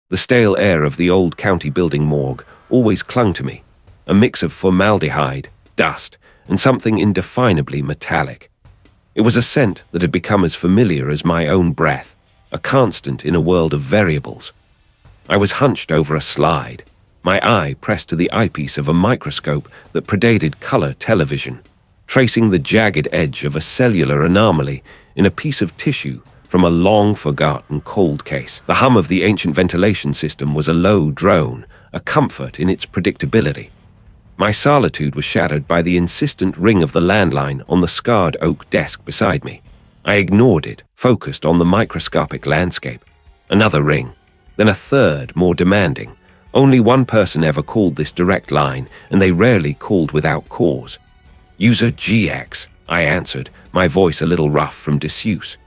The stale air of the old county building morgue always clung to me, a mix of formaldehyde, dust, and something indefinably metallic. It was a scent that had become as familiar as my own breath, a constant in a world of variables. I was hunched over a slide, my eye pressed to the eyepiece of a microscope that predated color television, tracing the jagged edge of a cellular anomaly in a piece of tissue from a long-forgotten cold case. The hum of the ancient ventilation system was a low drone, a comfort in its predictability. My solitude was shattered by the insistent ring of the landline on the scarred oak desk beside me. I ignored it, focused on the microscopic landscape. Another ring, then a third, more demanding. Only one person ever called this direct line, and they rarely called without cause. "User GX, I answered, my voice a little rough from disuse.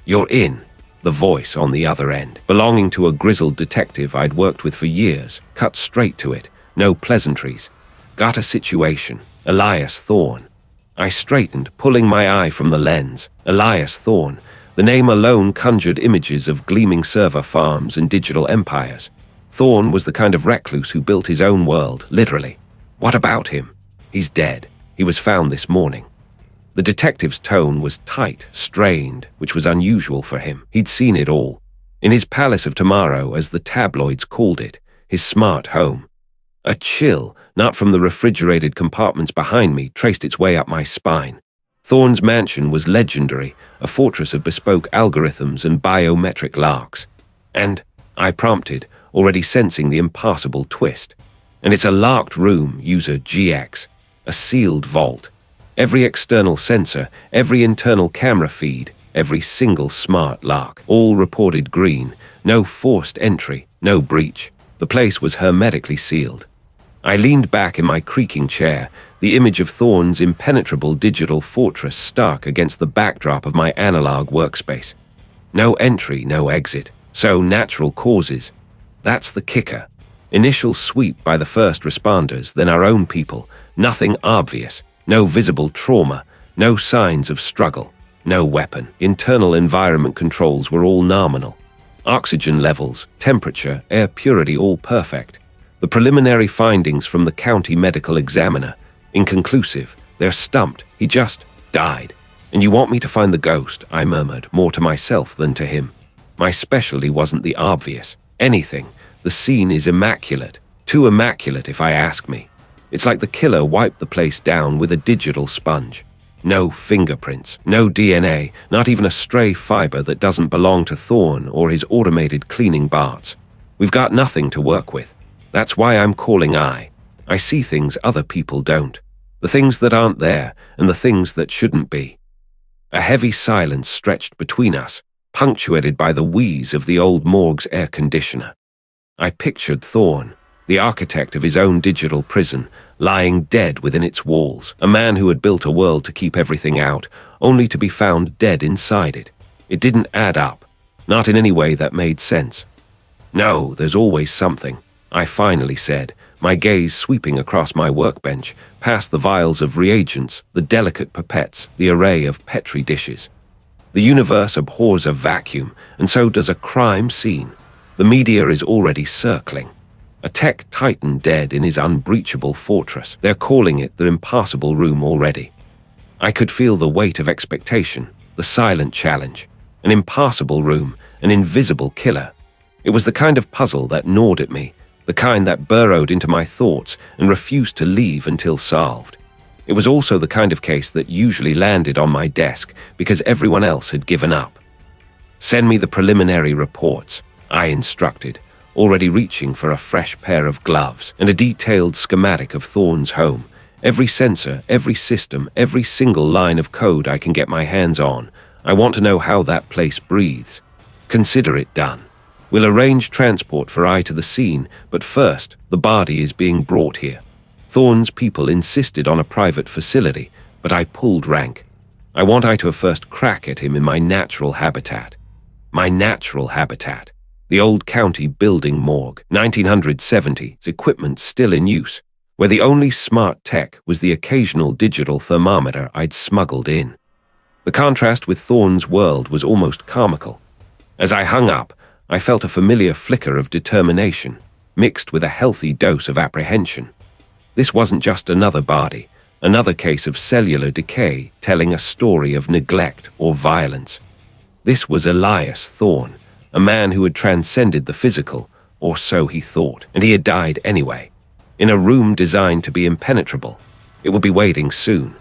"You're in," the voice on the other end, belonging to a grizzled detective I'd worked with for years, cut straight to it, no pleasantries. "Got a situation, Elias Thorne." I straightened, pulling my eye from the lens. Elias Thorne. The name alone conjured images of gleaming server farms and digital empires. Thorne was the kind of recluse who built his own world, literally. "What about him?" "He's dead. He was found this morning." The detective's tone was tight, strained, which was unusual for him. He'd seen it all. In his palace of tomorrow, as the tabloids called it, his smart home. A chill, not from the refrigerated compartments behind me, traced its way up my spine. Thorne's mansion was legendary, a fortress of bespoke algorithms and biometric larks. "And," I prompted, already sensing the impossible twist. "And it's a larked room, user GX. A sealed vault. Every external sensor, every internal camera feed, every single smart lark, all reported green. No forced entry, no breach. The place was hermetically sealed." I leaned back in my creaking chair, the image of Thorne's impenetrable digital fortress stark against the backdrop of my analog workspace. No entry, no exit. So natural causes. That's the kicker. Initial sweep by the first responders, then our own people. Nothing obvious. No visible trauma. No signs of struggle. No weapon. Internal environment controls were all nominal. Oxygen levels, temperature, air purity all perfect. The preliminary findings from the county medical examiner, inconclusive. They're stumped. He just died. "And you want me to find the ghost?" I murmured, more to myself than to him. My specialty wasn't the obvious. Anything. The scene is immaculate. Too immaculate, if I ask me. It's like the killer wiped the place down with a digital sponge. No fingerprints, no DNA, not even a stray fiber that doesn't belong to Thorne or his automated cleaning bots. We've got nothing to work with. That's why I'm calling I see things other people don't. The things that aren't there, and the things that shouldn't be. A heavy silence stretched between us, punctuated by the wheeze of the old morgue's air conditioner. I pictured Thorne, the architect of his own digital prison, lying dead within its walls, a man who had built a world to keep everything out, only to be found dead inside it. It didn't add up, not in any way that made sense. "No, there's always something," I finally said, my gaze sweeping across my workbench, past the vials of reagents, the delicate pipettes, the array of Petri dishes. The universe abhors a vacuum, and so does a crime scene. The media is already circling. A tech titan dead in his unbreachable fortress. They're calling it the impassable room already. I could feel the weight of expectation, the silent challenge. An impassable room, an invisible killer. It was the kind of puzzle that gnawed at me, the kind that burrowed into my thoughts and refused to leave until solved. It was also the kind of case that usually landed on my desk because everyone else had given up. "Send me the preliminary reports," I instructed, already reaching for a fresh pair of gloves and a detailed schematic of Thorne's home. Every sensor, every system, every single line of code I can get my hands on. I want to know how that place breathes. Consider it done. We'll arrange transport for I to the scene, but first, the body is being brought here. Thorne's people insisted on a private facility, but I pulled rank. I want I to have first crack at him in my natural habitat. My natural habitat. The old county building morgue, 1970, equipment still in use, where the only smart tech was the occasional digital thermometer I'd smuggled in. The contrast with Thorne's world was almost comical. As I hung up, I felt a familiar flicker of determination, mixed with a healthy dose of apprehension. This wasn't just another body, another case of cellular decay telling a story of neglect or violence. This was Elias Thorne, a man who had transcended the physical, or so he thought, and he had died anyway, in a room designed to be impenetrable. It would be waiting soon.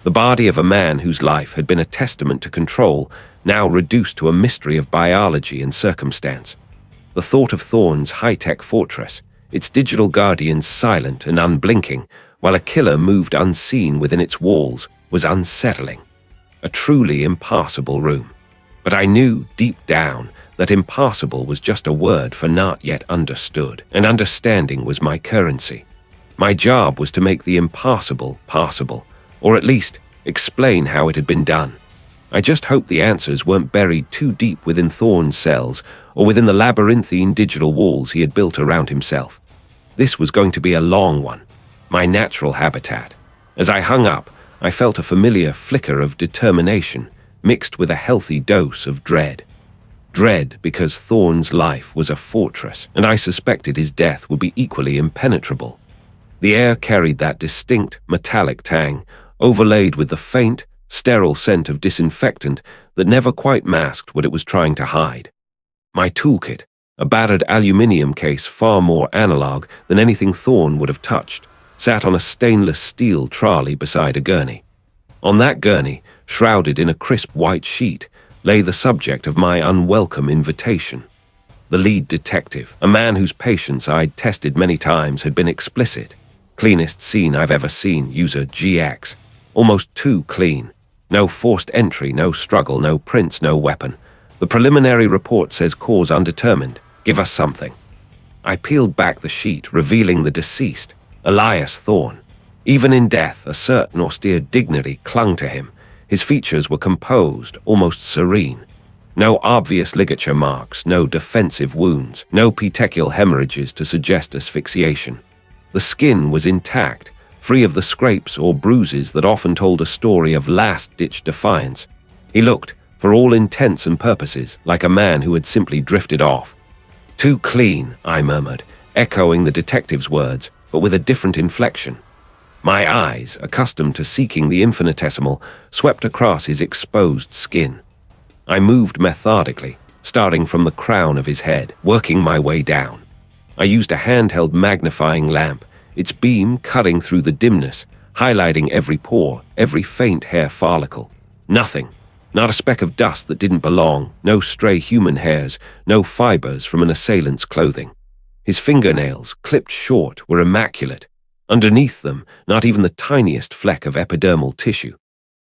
The body of a man whose life had been a testament to control, now reduced to a mystery of biology and circumstance. The thought of Thorne's high-tech fortress, its digital guardians silent and unblinking, while a killer moved unseen within its walls, was unsettling. A truly impassable room. But I knew, deep down, that impassable was just a word for not yet understood, and understanding was my currency. My job was to make the impassable passable, or at least explain how it had been done. I just hoped the answers weren't buried too deep within Thorne's cells or within the labyrinthine digital walls he had built around himself. This was going to be a long one, my natural habitat. As I hung up, I felt a familiar flicker of determination mixed with a healthy dose of dread. Dread because Thorne's life was a fortress, and I suspected his death would be equally impenetrable. The air carried that distinct, metallic tang, overlaid with the faint, sterile scent of disinfectant that never quite masked what it was trying to hide. My toolkit, a battered aluminium case far more analog than anything Thorne would have touched, sat on a stainless steel trolley beside a gurney. On that gurney, shrouded in a crisp white sheet, lay the subject of my unwelcome invitation. The lead detective, a man whose patience I'd tested many times, had been explicit. Cleanest scene I've ever seen, user GX. Almost too clean. No forced entry, no struggle, no prints, no weapon. The preliminary report says cause undetermined. Give us something. I peeled back the sheet, revealing the deceased, Elias Thorne. Even in death, a certain austere dignity clung to him. His features were composed, almost serene. No obvious ligature marks, no defensive wounds, no petechial hemorrhages to suggest asphyxiation. The skin was intact, free of the scrapes or bruises that often told a story of last-ditch defiance. He looked, for all intents and purposes, like a man who had simply drifted off. Too clean, I murmured, echoing the detective's words, but with a different inflection. My eyes, accustomed to seeking the infinitesimal, swept across his exposed skin. I moved methodically, starting from the crown of his head, working my way down. I used a handheld magnifying lamp, its beam cutting through the dimness, highlighting every pore, every faint hair follicle. Nothing. Not a speck of dust that didn't belong, no stray human hairs, no fibers from an assailant's clothing. His fingernails, clipped short, were immaculate. Underneath them, not even the tiniest fleck of epidermal tissue.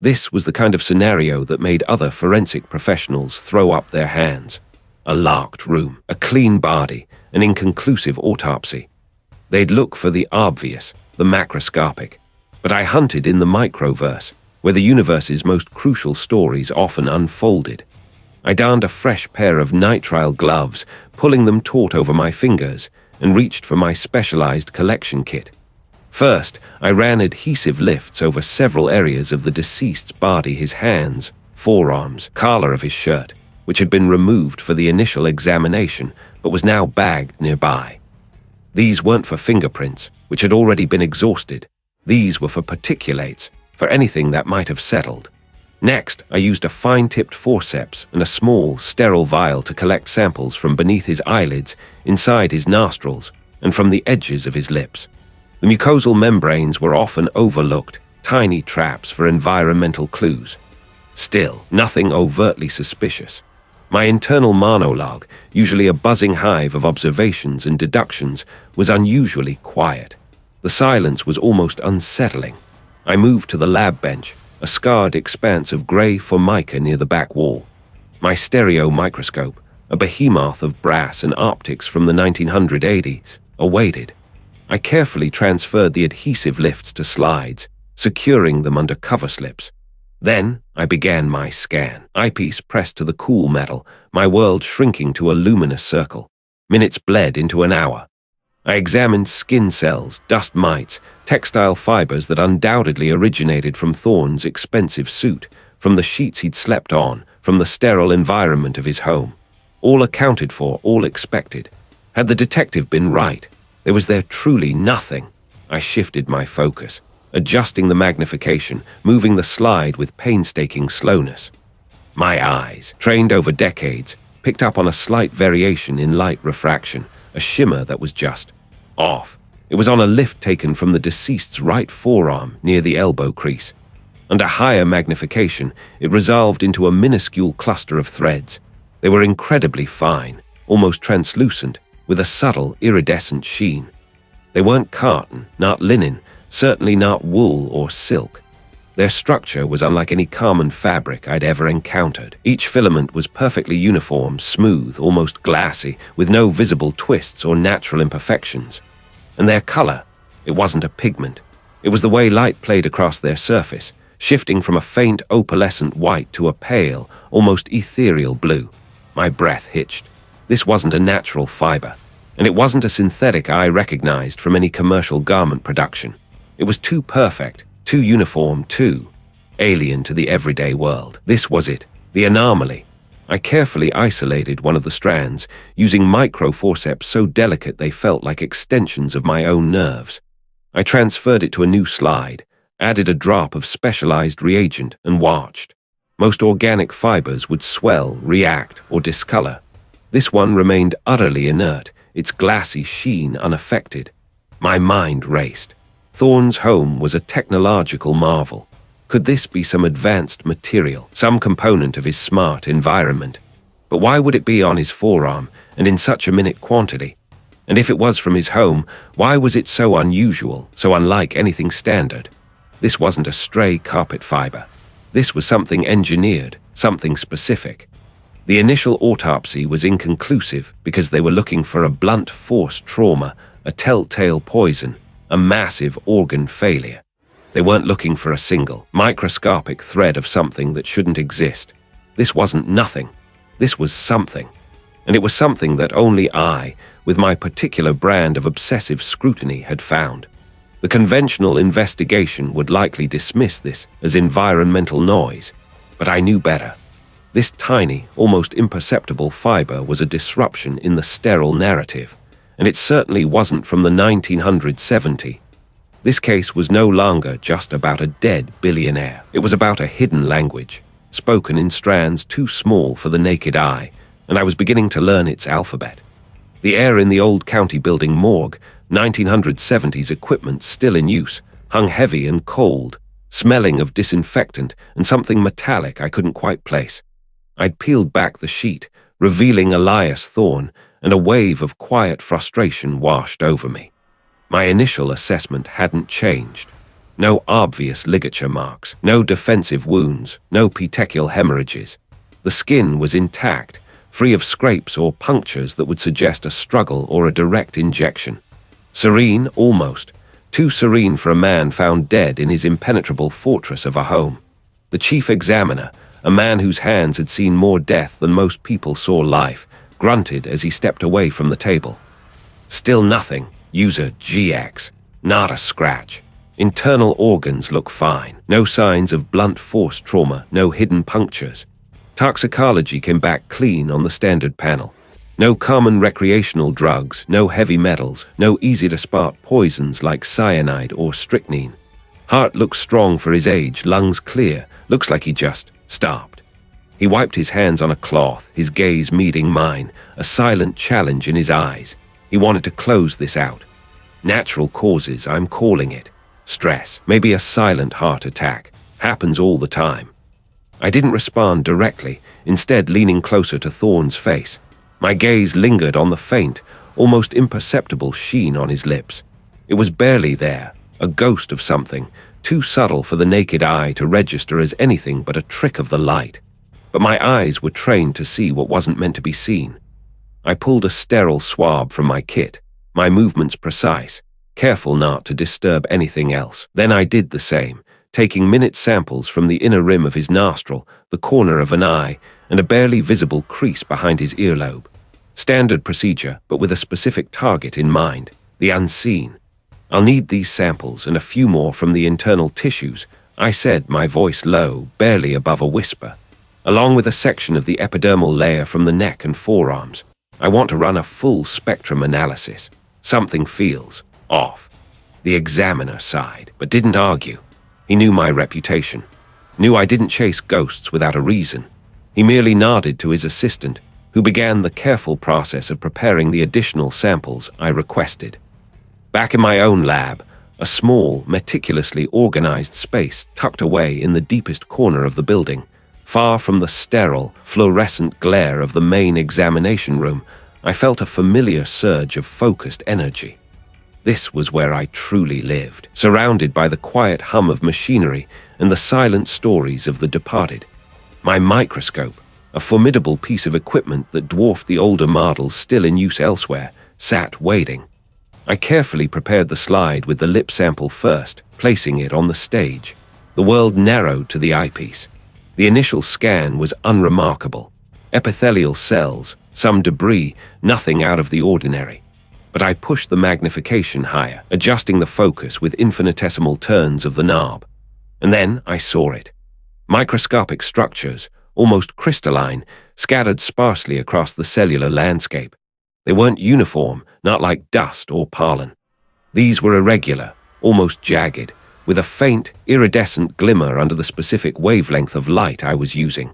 This was the kind of scenario that made other forensic professionals throw up their hands. A locked room, a clean body, an inconclusive autopsy. They'd look for the obvious, the macroscopic. But I hunted in the microverse, where the universe's most crucial stories often unfolded. I donned a fresh pair of nitrile gloves, pulling them taut over my fingers, and reached for my specialized collection kit. First, I ran adhesive lifts over several areas of the deceased's body: his hands, forearms, collar of his shirt, which had been removed for the initial examination, but was now bagged nearby. These weren't for fingerprints, which had already been exhausted. These were for particulates, for anything that might have settled. Next, I used a fine-tipped forceps and a small, sterile vial to collect samples from beneath his eyelids, inside his nostrils, and from the edges of his lips. The mucosal membranes were often overlooked, tiny traps for environmental clues. Still, nothing overtly suspicious. My internal monologue, usually a buzzing hive of observations and deductions, was unusually quiet. The silence was almost unsettling. I moved to the lab bench, a scarred expanse of grey formica near the back wall. My stereo microscope, a behemoth of brass and optics from the 1980s, awaited. I carefully transferred the adhesive lifts to slides, securing them under cover slips. Then I began my scan, eyepiece pressed to the cool metal, my world shrinking to a luminous circle. Minutes bled into an hour. I examined skin cells, dust mites, textile fibers that undoubtedly originated from Thorne's expensive suit, from the sheets he'd slept on, from the sterile environment of his home. All accounted for, all expected. Had the detective been right? Was there truly nothing? I shifted my focus, adjusting the magnification, moving the slide with painstaking slowness. My eyes, trained over decades, picked up on a slight variation in light refraction, a shimmer that was just off. It was on a lift taken from the deceased's right forearm near the elbow crease. Under higher magnification, it resolved into a minuscule cluster of threads. They were incredibly fine, almost translucent, with a subtle, iridescent sheen. They weren't cotton, not linen, certainly not wool or silk. Their structure was unlike any common fabric I'd ever encountered. Each filament was perfectly uniform, smooth, almost glassy, with no visible twists or natural imperfections. And their color, it wasn't a pigment. It was the way light played across their surface, shifting from a faint opalescent white to a pale, almost ethereal blue. My breath hitched. This wasn't a natural fiber, and it wasn't a synthetic I recognized from any commercial garment production. It was too perfect, too uniform, too alien to the everyday world. This was it, the anomaly. I carefully isolated one of the strands, using micro-forceps so delicate they felt like extensions of my own nerves. I transferred it to a new slide, added a drop of specialized reagent, and watched. Most organic fibers would swell, react, or discolor. This one remained utterly inert, its glassy sheen unaffected. My mind raced. Thorne's home was a technological marvel. Could this be some advanced material, some component of his smart environment? But why would it be on his forearm, and in such a minute quantity? And if it was from his home, why was it so unusual, so unlike anything standard? This wasn't a stray carpet fiber. This was something engineered, something specific. The initial autopsy was inconclusive because they were looking for a blunt force trauma, a telltale poison, a massive organ failure. They weren't looking for a single, microscopic thread of something that shouldn't exist. This wasn't nothing. This was something. And it was something that only I, with my particular brand of obsessive scrutiny, had found. The conventional investigation would likely dismiss this as environmental noise, but I knew better. This tiny, almost imperceptible fiber was a disruption in the sterile narrative, and it certainly wasn't from the 1970s. This case was no longer just about a dead billionaire. It was about a hidden language, spoken in strands too small for the naked eye, and I was beginning to learn its alphabet. The air in the old county building morgue, 1970s equipment still in use, hung heavy and cold, smelling of disinfectant and something metallic I couldn't quite place. I'd peeled back the sheet, revealing Elias Thorne, and a wave of quiet frustration washed over me. My initial assessment hadn't changed. No obvious ligature marks, no defensive wounds, no petechial hemorrhages. The skin was intact, free of scrapes or punctures that would suggest a struggle or a direct injection. Serene, almost. Too serene for a man found dead in his impenetrable fortress of a home. The chief examiner, a man whose hands had seen more death than most people saw life, grunted as he stepped away from the table. Still nothing. User GX. Not a scratch. Internal organs look fine. No signs of blunt force trauma, no hidden punctures. Toxicology came back clean on the standard panel. No common recreational drugs, no heavy metals, no easy-to-spot poisons like cyanide or strychnine. Heart looks strong for his age, lungs clear. Looks like he just stopped. He wiped his hands on a cloth, his gaze meeting mine, a silent challenge in his eyes. He wanted to close this out. Natural causes, I'm calling it. Stress, maybe a silent heart attack. Happens all the time. I didn't respond directly, instead leaning closer to Thorne's face. My gaze lingered on the faint, almost imperceptible sheen on his lips. It was barely there, a ghost of something, too subtle for the naked eye to register as anything but a trick of the light. But my eyes were trained to see what wasn't meant to be seen. I pulled a sterile swab from my kit, my movements precise, careful not to disturb anything else. Then I did the same, taking minute samples from the inner rim of his nostril, the corner of an eye, and a barely visible crease behind his earlobe. Standard procedure, but with a specific target in mind, the unseen. I'll need these samples and a few more from the internal tissues, I said, my voice low, barely above a whisper. along with a section of the epidermal layer from the neck and forearms. I want to run a full spectrum analysis. Something feels off. The examiner sighed, but didn't argue. He knew my reputation, knew I didn't chase ghosts without a reason. He merely nodded to his assistant, who began the careful process of preparing the additional samples I requested. Back in my own lab, a small, meticulously organized space tucked away in the deepest corner of the building, far from the sterile, fluorescent glare of the main examination room, I felt a familiar surge of focused energy. This was where I truly lived, surrounded by the quiet hum of machinery and the silent stories of the departed. My microscope, a formidable piece of equipment that dwarfed the older models still in use elsewhere, sat waiting. I carefully prepared the slide with the lip sample first, placing it on the stage. The world narrowed to the eyepiece. The initial scan was unremarkable. Epithelial cells, some debris, nothing out of the ordinary. But I pushed the magnification higher, adjusting the focus with infinitesimal turns of the knob. And then I saw it. Microscopic structures, almost crystalline, scattered sparsely across the cellular landscape. They weren't uniform, not like dust or pollen. These were irregular, almost jagged, with a faint, iridescent glimmer under the specific wavelength of light I was using.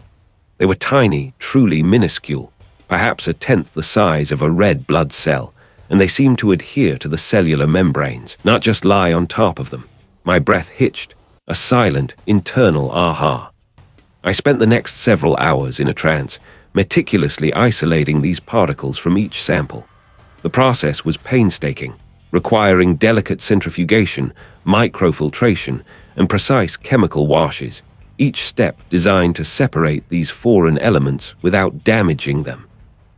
They were tiny, truly minuscule, perhaps a tenth the size of a red blood cell, and they seemed to adhere to the cellular membranes, not just lie on top of them. My breath hitched, a silent, internal aha. I spent the next several hours in a trance, meticulously isolating these particles from each sample. The process was painstaking, requiring delicate centrifugation, microfiltration, and precise chemical washes, each step designed to separate these foreign elements without damaging them.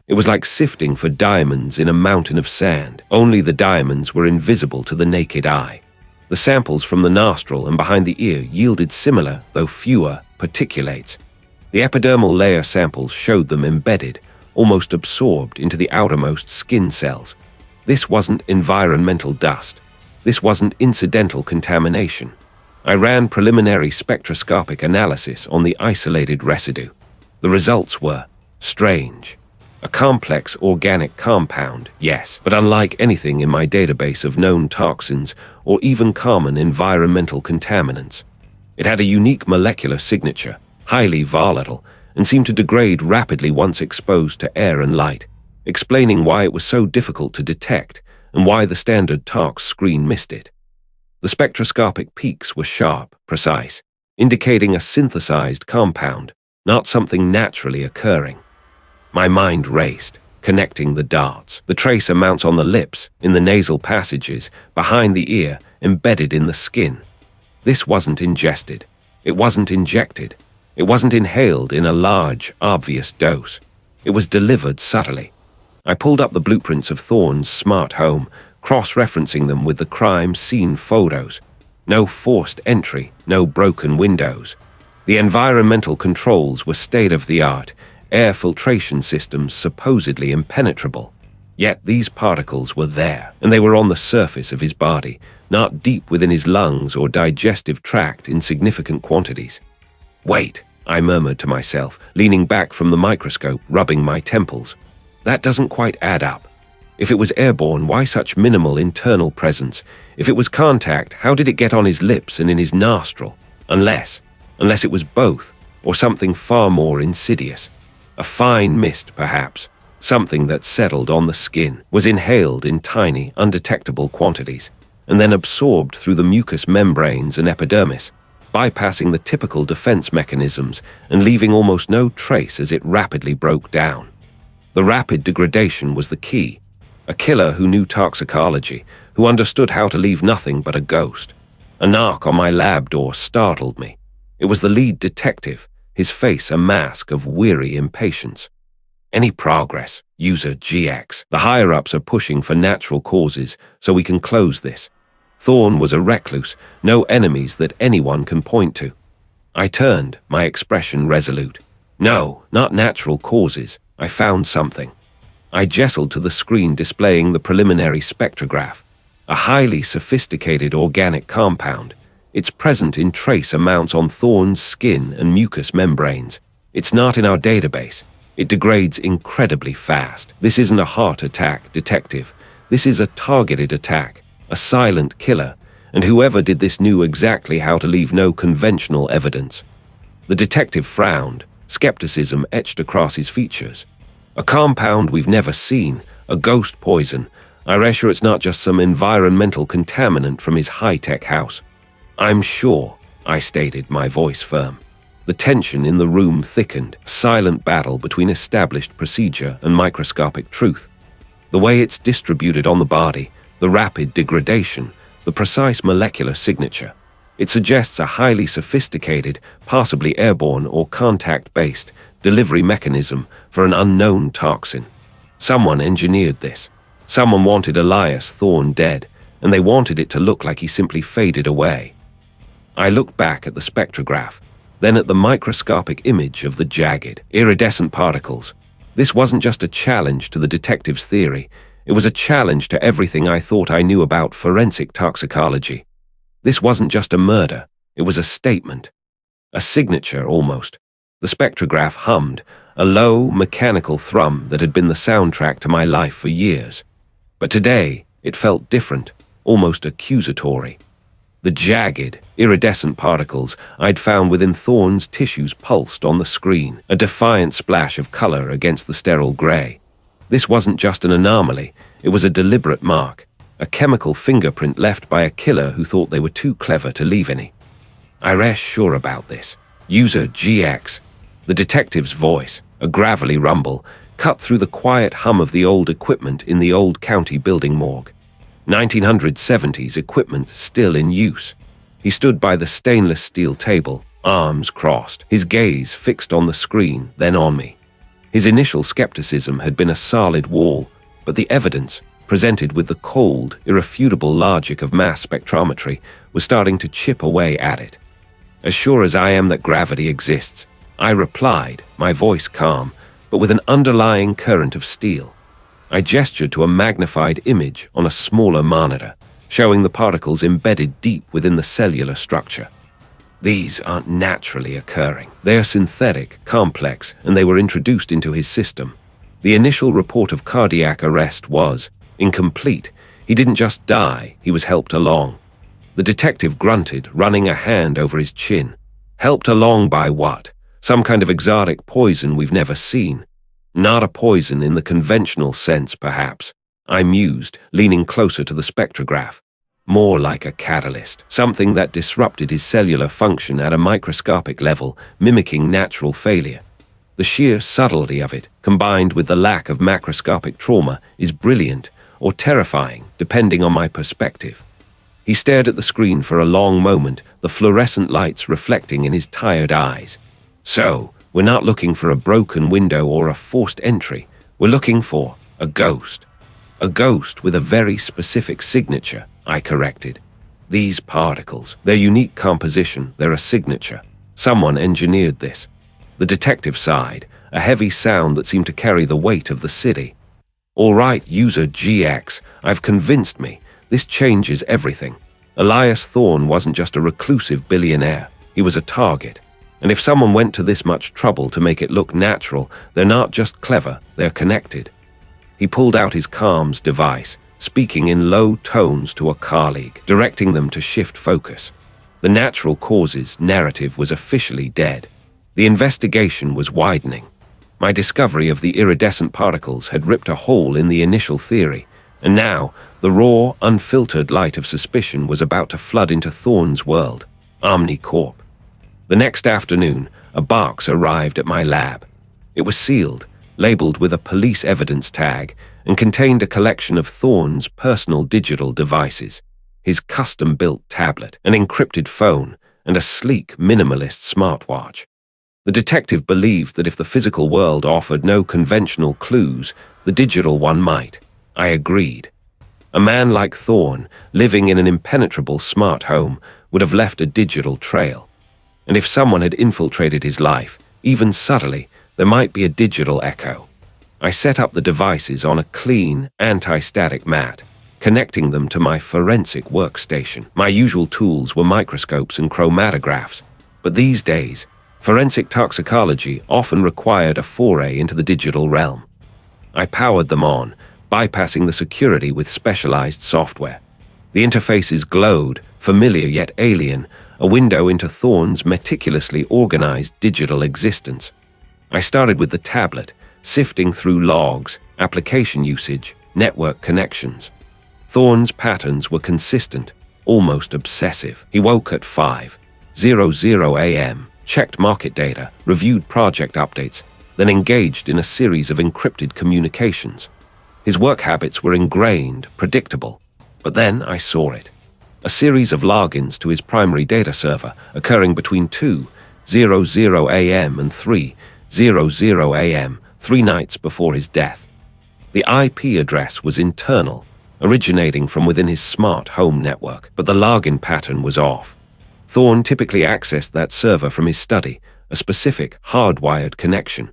It was like sifting for diamonds in a mountain of sand. Only the diamonds were invisible to the naked eye. The samples from the nostril and behind the ear yielded similar, though fewer, particulates. The epidermal layer samples showed them embedded, almost absorbed into the outermost skin cells. This wasn't environmental dust. This wasn't incidental contamination. I ran preliminary spectroscopic analysis on the isolated residue. The results were strange. A complex organic compound, yes, but unlike anything in my database of known toxins or even common environmental contaminants. It had a unique molecular signature, highly volatile, and seemed to degrade rapidly once exposed to air and light, explaining why it was so difficult to detect and why the standard tox screen missed it. The spectroscopic peaks were sharp, precise, indicating a synthesized compound, not something naturally occurring. My mind raced, connecting the dots. The tracer mounts on the lips, in the nasal passages, behind the ear, embedded in the skin. This wasn't ingested. It wasn't injected. It wasn't inhaled in a large, obvious dose. It was delivered subtly. I pulled up the blueprints of Thorne's smart home, cross-referencing them with the crime scene photos. No forced entry, no broken windows. The environmental controls were state-of-the-art, air filtration systems supposedly impenetrable. Yet these particles were there, and they were on the surface of his body, not deep within his lungs or digestive tract in significant quantities. Wait, I murmured to myself, leaning back from the microscope, rubbing my temples. That doesn't quite add up. If it was airborne, why such minimal internal presence? If it was contact, how did it get on his lips and in his nostril? Unless it was both, or something far more insidious. A fine mist, perhaps, something that settled on the skin, was inhaled in tiny, undetectable quantities, and then absorbed through the mucous membranes and epidermis, bypassing the typical defense mechanisms and leaving almost no trace as it rapidly broke down. The rapid degradation was the key. A killer who knew toxicology, who understood how to leave nothing but a ghost. A knock on my lab door startled me. It was the lead detective, his face a mask of weary impatience. Any progress, user GX. The higher-ups are pushing for natural causes, so we can close this. Thorne was a recluse, no enemies that anyone can point to. I turned, my expression resolute. No, not natural causes. I found something. I gessled to the screen displaying the preliminary spectrograph. A highly sophisticated organic compound. It's present in trace amounts on Thorne's skin and mucous membranes. It's not in our database. It degrades incredibly fast. This isn't a heart attack, detective. This is a targeted attack, a silent killer, and whoever did this knew exactly how to leave no conventional evidence. The detective frowned, skepticism etched across his features. A compound we've never seen, a ghost poison. I reassure it's not just some environmental contaminant from his high-tech house. I'm sure, I stated, my voice firm. The tension in the room thickened, a silent battle between established procedure and microscopic truth. The way it's distributed on the body, the rapid degradation, the precise molecular signature. It suggests a highly sophisticated, possibly airborne or contact-based, delivery mechanism for an unknown toxin. Someone engineered this. Someone wanted Elias Thorne dead, and they wanted it to look like he simply faded away. I looked back at the spectrograph, then at the microscopic image of the jagged, iridescent particles. This wasn't just a challenge to the detective's theory. It was a challenge to everything I thought I knew about forensic toxicology. This wasn't just a murder. It was a statement. A signature, almost. The spectrograph hummed, a low, mechanical thrum that had been the soundtrack to my life for years. But today, it felt different, almost accusatory. The jagged, iridescent particles I'd found within Thorne's tissues pulsed on the screen, a defiant splash of color against the sterile gray. This wasn't just an anomaly, it was a deliberate mark, a chemical fingerprint left by a killer who thought they were too clever to leave any. I rest sure about this. User GX. The detective's voice, a gravelly rumble, cut through the quiet hum of the old equipment in the old county building morgue. 1970s equipment still in use. He stood by the stainless steel table, arms crossed, his gaze fixed on the screen, then on me. His initial skepticism had been a solid wall, but the evidence, presented with the cold, irrefutable logic of mass spectrometry, was starting to chip away at it. As sure as I am that gravity exists, I replied, my voice calm, but with an underlying current of steel. I gestured to a magnified image on a smaller monitor, showing the particles embedded deep within the cellular structure. These aren't naturally occurring. They are synthetic, complex, and they were introduced into his system. The initial report of cardiac arrest was incomplete. He didn't just die, he was helped along. The detective grunted, running a hand over his chin. Helped along by what? Some kind of exotic poison we've never seen. Not a poison in the conventional sense, perhaps. I mused, leaning closer to the spectrograph. More like a catalyst, something that disrupted his cellular function at a microscopic level, mimicking natural failure. The sheer subtlety of it, combined with the lack of macroscopic trauma, is brilliant or terrifying, depending on my perspective. He stared at the screen for a long moment, the fluorescent lights reflecting in his tired eyes. So, we're not looking for a broken window or a forced entry. We're looking for a ghost. A ghost with a very specific signature, I corrected. These particles, their unique composition, they're a signature. Someone engineered this. The detective sighed, a heavy sound that seemed to carry the weight of the city. All right, user GX, I've convinced me. This changes everything. Elias Thorne wasn't just a reclusive billionaire. He was a target. And if someone went to this much trouble to make it look natural, they're not just clever, they're connected. He pulled out his comms device, speaking in low tones to a colleague, directing them to shift focus. The natural causes narrative was officially dead. The investigation was widening. My discovery of the iridescent particles had ripped a hole in the initial theory, and now the raw, unfiltered light of suspicion was about to flood into Thorne's world, OmniCorp. The next afternoon, a box arrived at my lab. It was sealed, labeled with a police evidence tag, and contained a collection of Thorne's personal digital devices, his custom-built tablet, an encrypted phone, and a sleek, minimalist smartwatch. The detective believed that if the physical world offered no conventional clues, the digital one might. I agreed. A man like Thorne, living in an impenetrable smart home, would have left a digital trail. And if someone had infiltrated his life, even subtly, there might be a digital echo. I set up the devices on a clean, anti-static mat, connecting them to my forensic workstation. My usual tools were microscopes and chromatographs, but these days, Forensic toxicology often required a foray into the digital realm. I powered them on, bypassing the security with specialized software. The interfaces glowed, familiar yet alien, a window into Thorne's meticulously organized digital existence. I started with the tablet, sifting through logs, application usage, network connections. Thorne's patterns were consistent, almost obsessive. He woke at 5:00 a.m., checked market data, reviewed project updates, then engaged in a series of encrypted communications. His work habits were ingrained, predictable. But then I saw it. A series of logins to his primary data server occurring between 2:00 a.m. and 3:00 a.m., 3 nights before his death. The IP address was internal, originating from within his smart home network, but the login pattern was off. Thorne typically accessed that server from his study, a specific hardwired connection.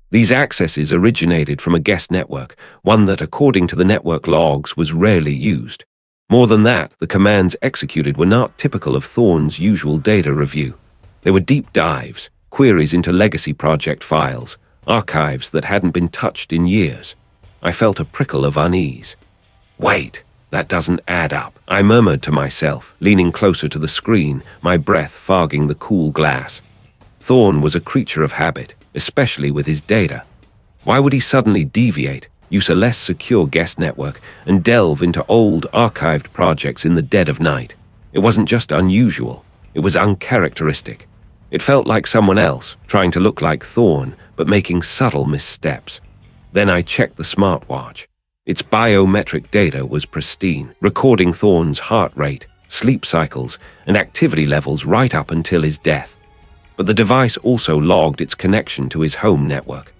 These accesses originated from a guest network, one that, according to the network logs, was rarely used. More than that, the commands executed were not typical of Thorne's usual data review. They were deep dives, queries into legacy project files, archives that hadn't been touched in years. I felt a prickle of unease. Wait, that doesn't add up, I murmured to myself, leaning closer to the screen, my breath fogging the cool glass. Thorne was a creature of habit, especially with his data. Why would he suddenly deviate, use a less secure guest network, and delve into old, archived projects in the dead of night? It wasn't just unusual, it was uncharacteristic. It felt like someone else, trying to look like Thorne, but making subtle missteps. Then I checked the smartwatch. Its biometric data was pristine, recording Thorne's heart rate, sleep cycles, and activity levels right up until his death. But the device also logged its connection to his home network.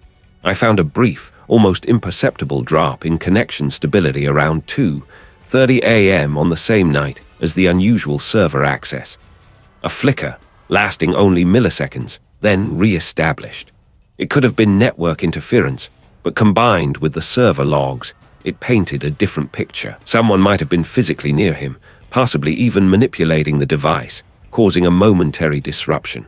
I found a brief, almost imperceptible drop in connection stability around 2:30 a.m. on the same night as the unusual server access. A flicker, lasting only milliseconds, then re-established. It could have been network interference, but combined with the server logs, it painted a different picture. Someone might have been physically near him, possibly even manipulating the device, causing a momentary disruption.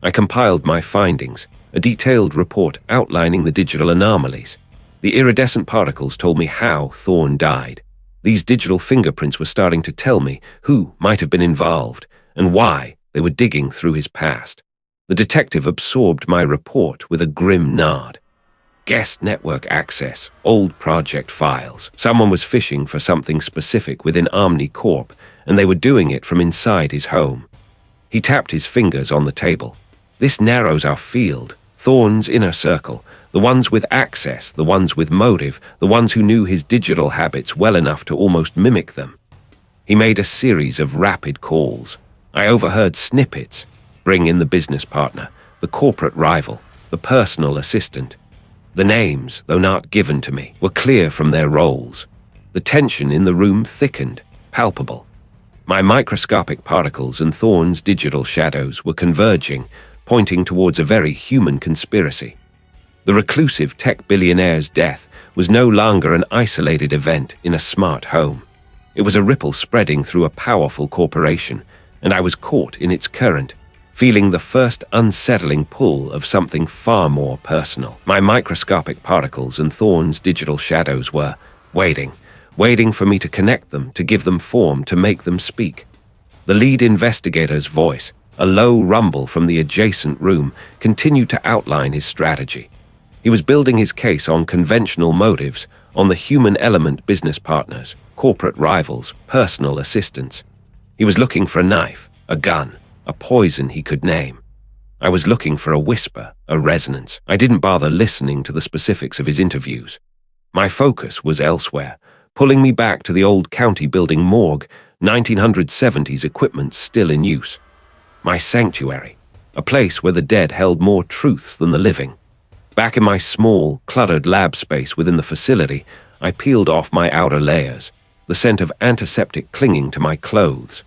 I compiled my findings, a detailed report outlining the digital anomalies. The iridescent particles told me how Thorne died. These digital fingerprints were starting to tell me who might have been involved and why they were digging through his past. The detective absorbed my report with a grim nod. Guest network access, old project files. Someone was fishing for something specific within Omni Corp, and they were doing it from inside his home. He tapped his fingers on the table. This narrows our field. Thorne's inner circle, the ones with access, the ones with motive, the ones who knew his digital habits well enough to almost mimic them. He made a series of rapid calls. I overheard snippets. Bring in the business partner, the corporate rival, the personal assistant. The names, though not given to me, were clear from their roles. The tension in the room thickened, palpable. My microscopic particles and Thorne's digital shadows were converging, pointing towards a very human conspiracy. The reclusive tech billionaire's death was no longer an isolated event in a smart home. It was a ripple spreading through a powerful corporation, and I was caught in its current, feeling the first unsettling pull of something far more personal. My microscopic particles and Thorne's digital shadows were waiting for me to connect them, to give them form, to make them speak. The lead investigator's voice, a low rumble from the adjacent room, continued to outline his strategy. He was building his case on conventional motives, on the human element: business partners, corporate rivals, personal assistants. He was looking for a knife, a gun, a poison he could name. I was looking for a whisper, a resonance. I didn't bother listening to the specifics of his interviews. My focus was elsewhere, pulling me back to the old county building morgue, 1970s equipment still in use. My sanctuary, a place where the dead held more truths than the living. Back in my small, cluttered lab space within the facility, I peeled off my outer layers, the scent of antiseptic clinging to my clothes.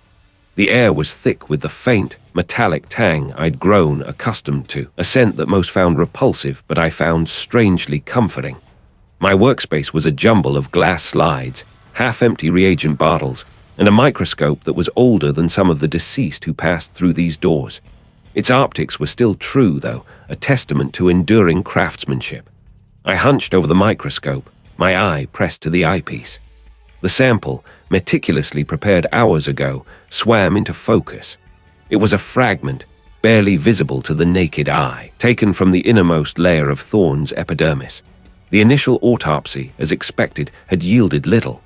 The air was thick with the faint, metallic tang I'd grown accustomed to, a scent that most found repulsive but I found strangely comforting. My workspace was a jumble of glass slides, half-empty reagent bottles, and a microscope that was older than some of the deceased who passed through these doors. Its optics were still true, though, a testament to enduring craftsmanship. I hunched over the microscope, my eye pressed to the eyepiece. The sample, meticulously prepared hours ago, swam into focus. It was a fragment, barely visible to the naked eye, taken from the innermost layer of Thorne's epidermis. The initial autopsy, as expected, had yielded little.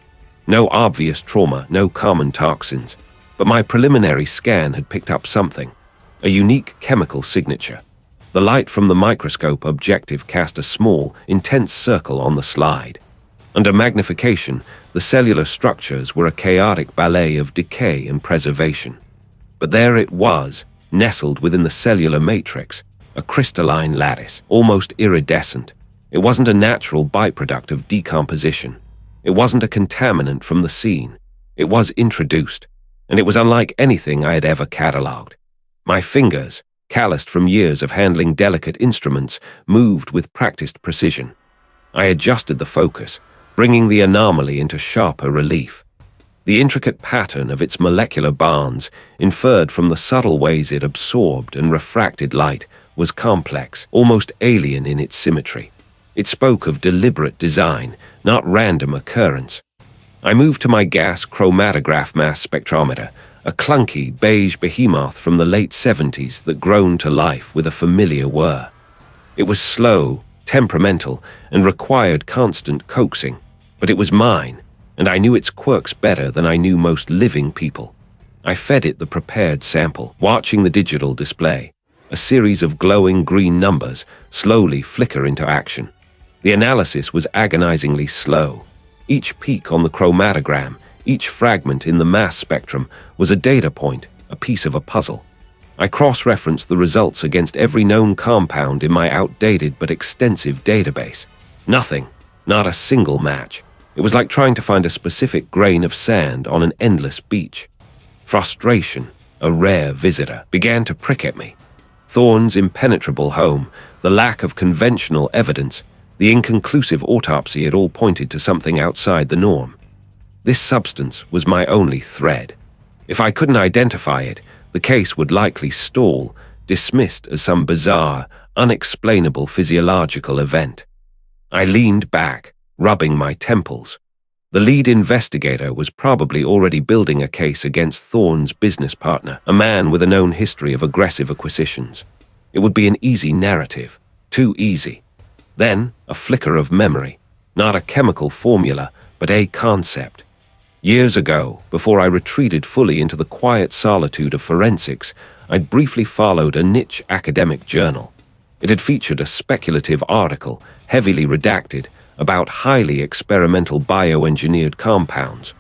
No obvious trauma, no common toxins. But my preliminary scan had picked up something. A unique chemical signature. The light from the microscope objective cast a small, intense circle on the slide. Under magnification, the cellular structures were a chaotic ballet of decay and preservation. But there it was, nestled within the cellular matrix, a crystalline lattice, almost iridescent. It wasn't a natural byproduct of decomposition. It wasn't a contaminant from the scene. It was introduced, and it was unlike anything I had ever catalogued. My fingers, calloused from years of handling delicate instruments, moved with practiced precision. I adjusted the focus, bringing the anomaly into sharper relief. The intricate pattern of its molecular bands, inferred from the subtle ways it absorbed and refracted light, was complex, almost alien in its symmetry. It spoke of deliberate design, not random occurrence. I moved to my gas chromatograph mass spectrometer, a clunky beige behemoth from the late 70s that groaned to life with a familiar whir. It was slow, temperamental, and required constant coaxing, but it was mine, and I knew its quirks better than I knew most living people. I fed it the prepared sample, watching the digital display, a series of glowing green numbers slowly flicker into action. The analysis was agonizingly slow. Each peak on the chromatogram, each fragment in the mass spectrum was a data point, a piece of a puzzle. I cross-referenced the results against every known compound in my outdated but extensive database. Nothing, not a single match. It was like trying to find a specific grain of sand on an endless beach. Frustration, a rare visitor, began to prick at me. Thorne's impenetrable home, the lack of conventional evidence, the inconclusive autopsy had all pointed to something outside the norm. This substance was my only thread. If I couldn't identify it, the case would likely stall, dismissed as some bizarre, unexplainable physiological event. I leaned back, rubbing my temples. The lead investigator was probably already building a case against Thorne's business partner, a man with a known history of aggressive acquisitions. It would be an easy narrative, too easy. Then, a flicker of memory, not a chemical formula, but a concept. Years ago, before I retreated fully into the quiet solitude of forensics, I'd briefly followed a niche academic journal. It had featured a speculative article, heavily redacted, about highly experimental bioengineered compounds,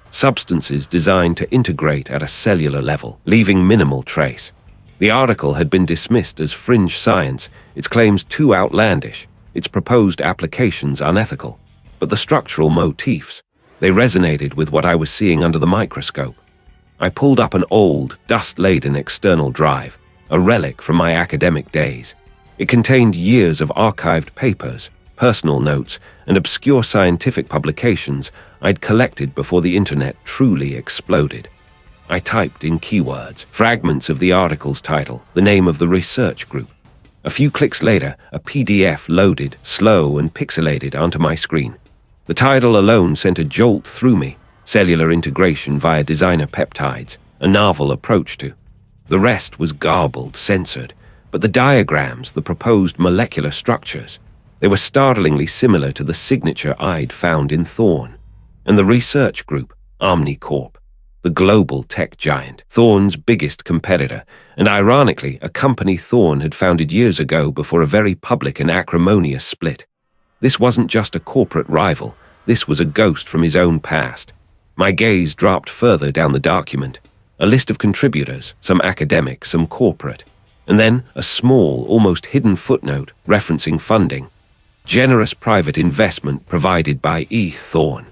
substances designed to integrate at a cellular level, leaving minimal trace. The article had been dismissed as fringe science, its claims too outlandish, its proposed applications unethical. But the structural motifs, they resonated with what I was seeing under the microscope. I pulled up an old, dust-laden external drive, a relic from my academic days. It contained years of archived papers, personal notes, and obscure scientific publications I'd collected before the internet truly exploded. I typed in keywords, fragments of the article's title, the name of the research group. A few clicks later, a PDF loaded, slow and pixelated, onto my screen. The title alone sent a jolt through me: cellular integration via designer peptides, a novel approach to. The rest was garbled, censored, but the diagrams, the proposed molecular structures, they were startlingly similar to the signature I'd found in Thorne. And the research group, OmniCorp, the global tech giant, Thorne's biggest competitor, and ironically, a company Thorne had founded years ago before a very public and acrimonious split. This wasn't just a corporate rival, this was a ghost from his own past. My gaze dropped further down the document. A list of contributors, some academic, some corporate, and then a small, almost hidden footnote referencing funding. Generous private investment provided by E. Thorne.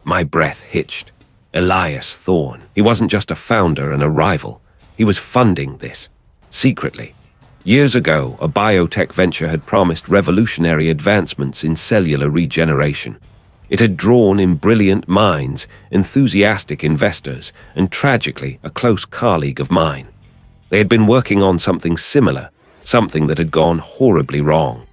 My breath hitched. Elias Thorne. He wasn't just a founder and a rival. He was funding this, secretly. Years ago, a biotech venture had promised revolutionary advancements in cellular regeneration. It had drawn in brilliant minds, enthusiastic investors, and tragically, a close colleague of mine. They had been working on something similar, something that had gone horribly wrong.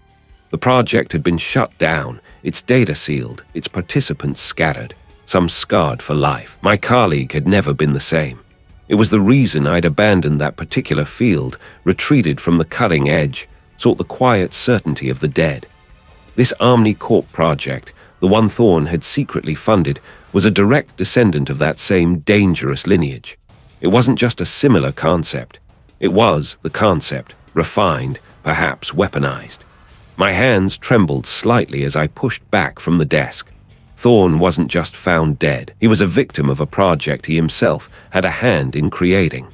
The project had been shut down, its data sealed, its participants scattered, some scarred for life. My colleague had never been the same. It was the reason I'd abandoned that particular field, retreated from the cutting edge, sought the quiet certainty of the dead. This OmniCorp project, the one Thorne had secretly funded, was a direct descendant of that same dangerous lineage. It wasn't just a similar concept. It was the concept, refined, perhaps weaponized. My hands trembled slightly as I pushed back from the desk. Thorne wasn't just found dead. He was a victim of a project he himself had a hand in creating.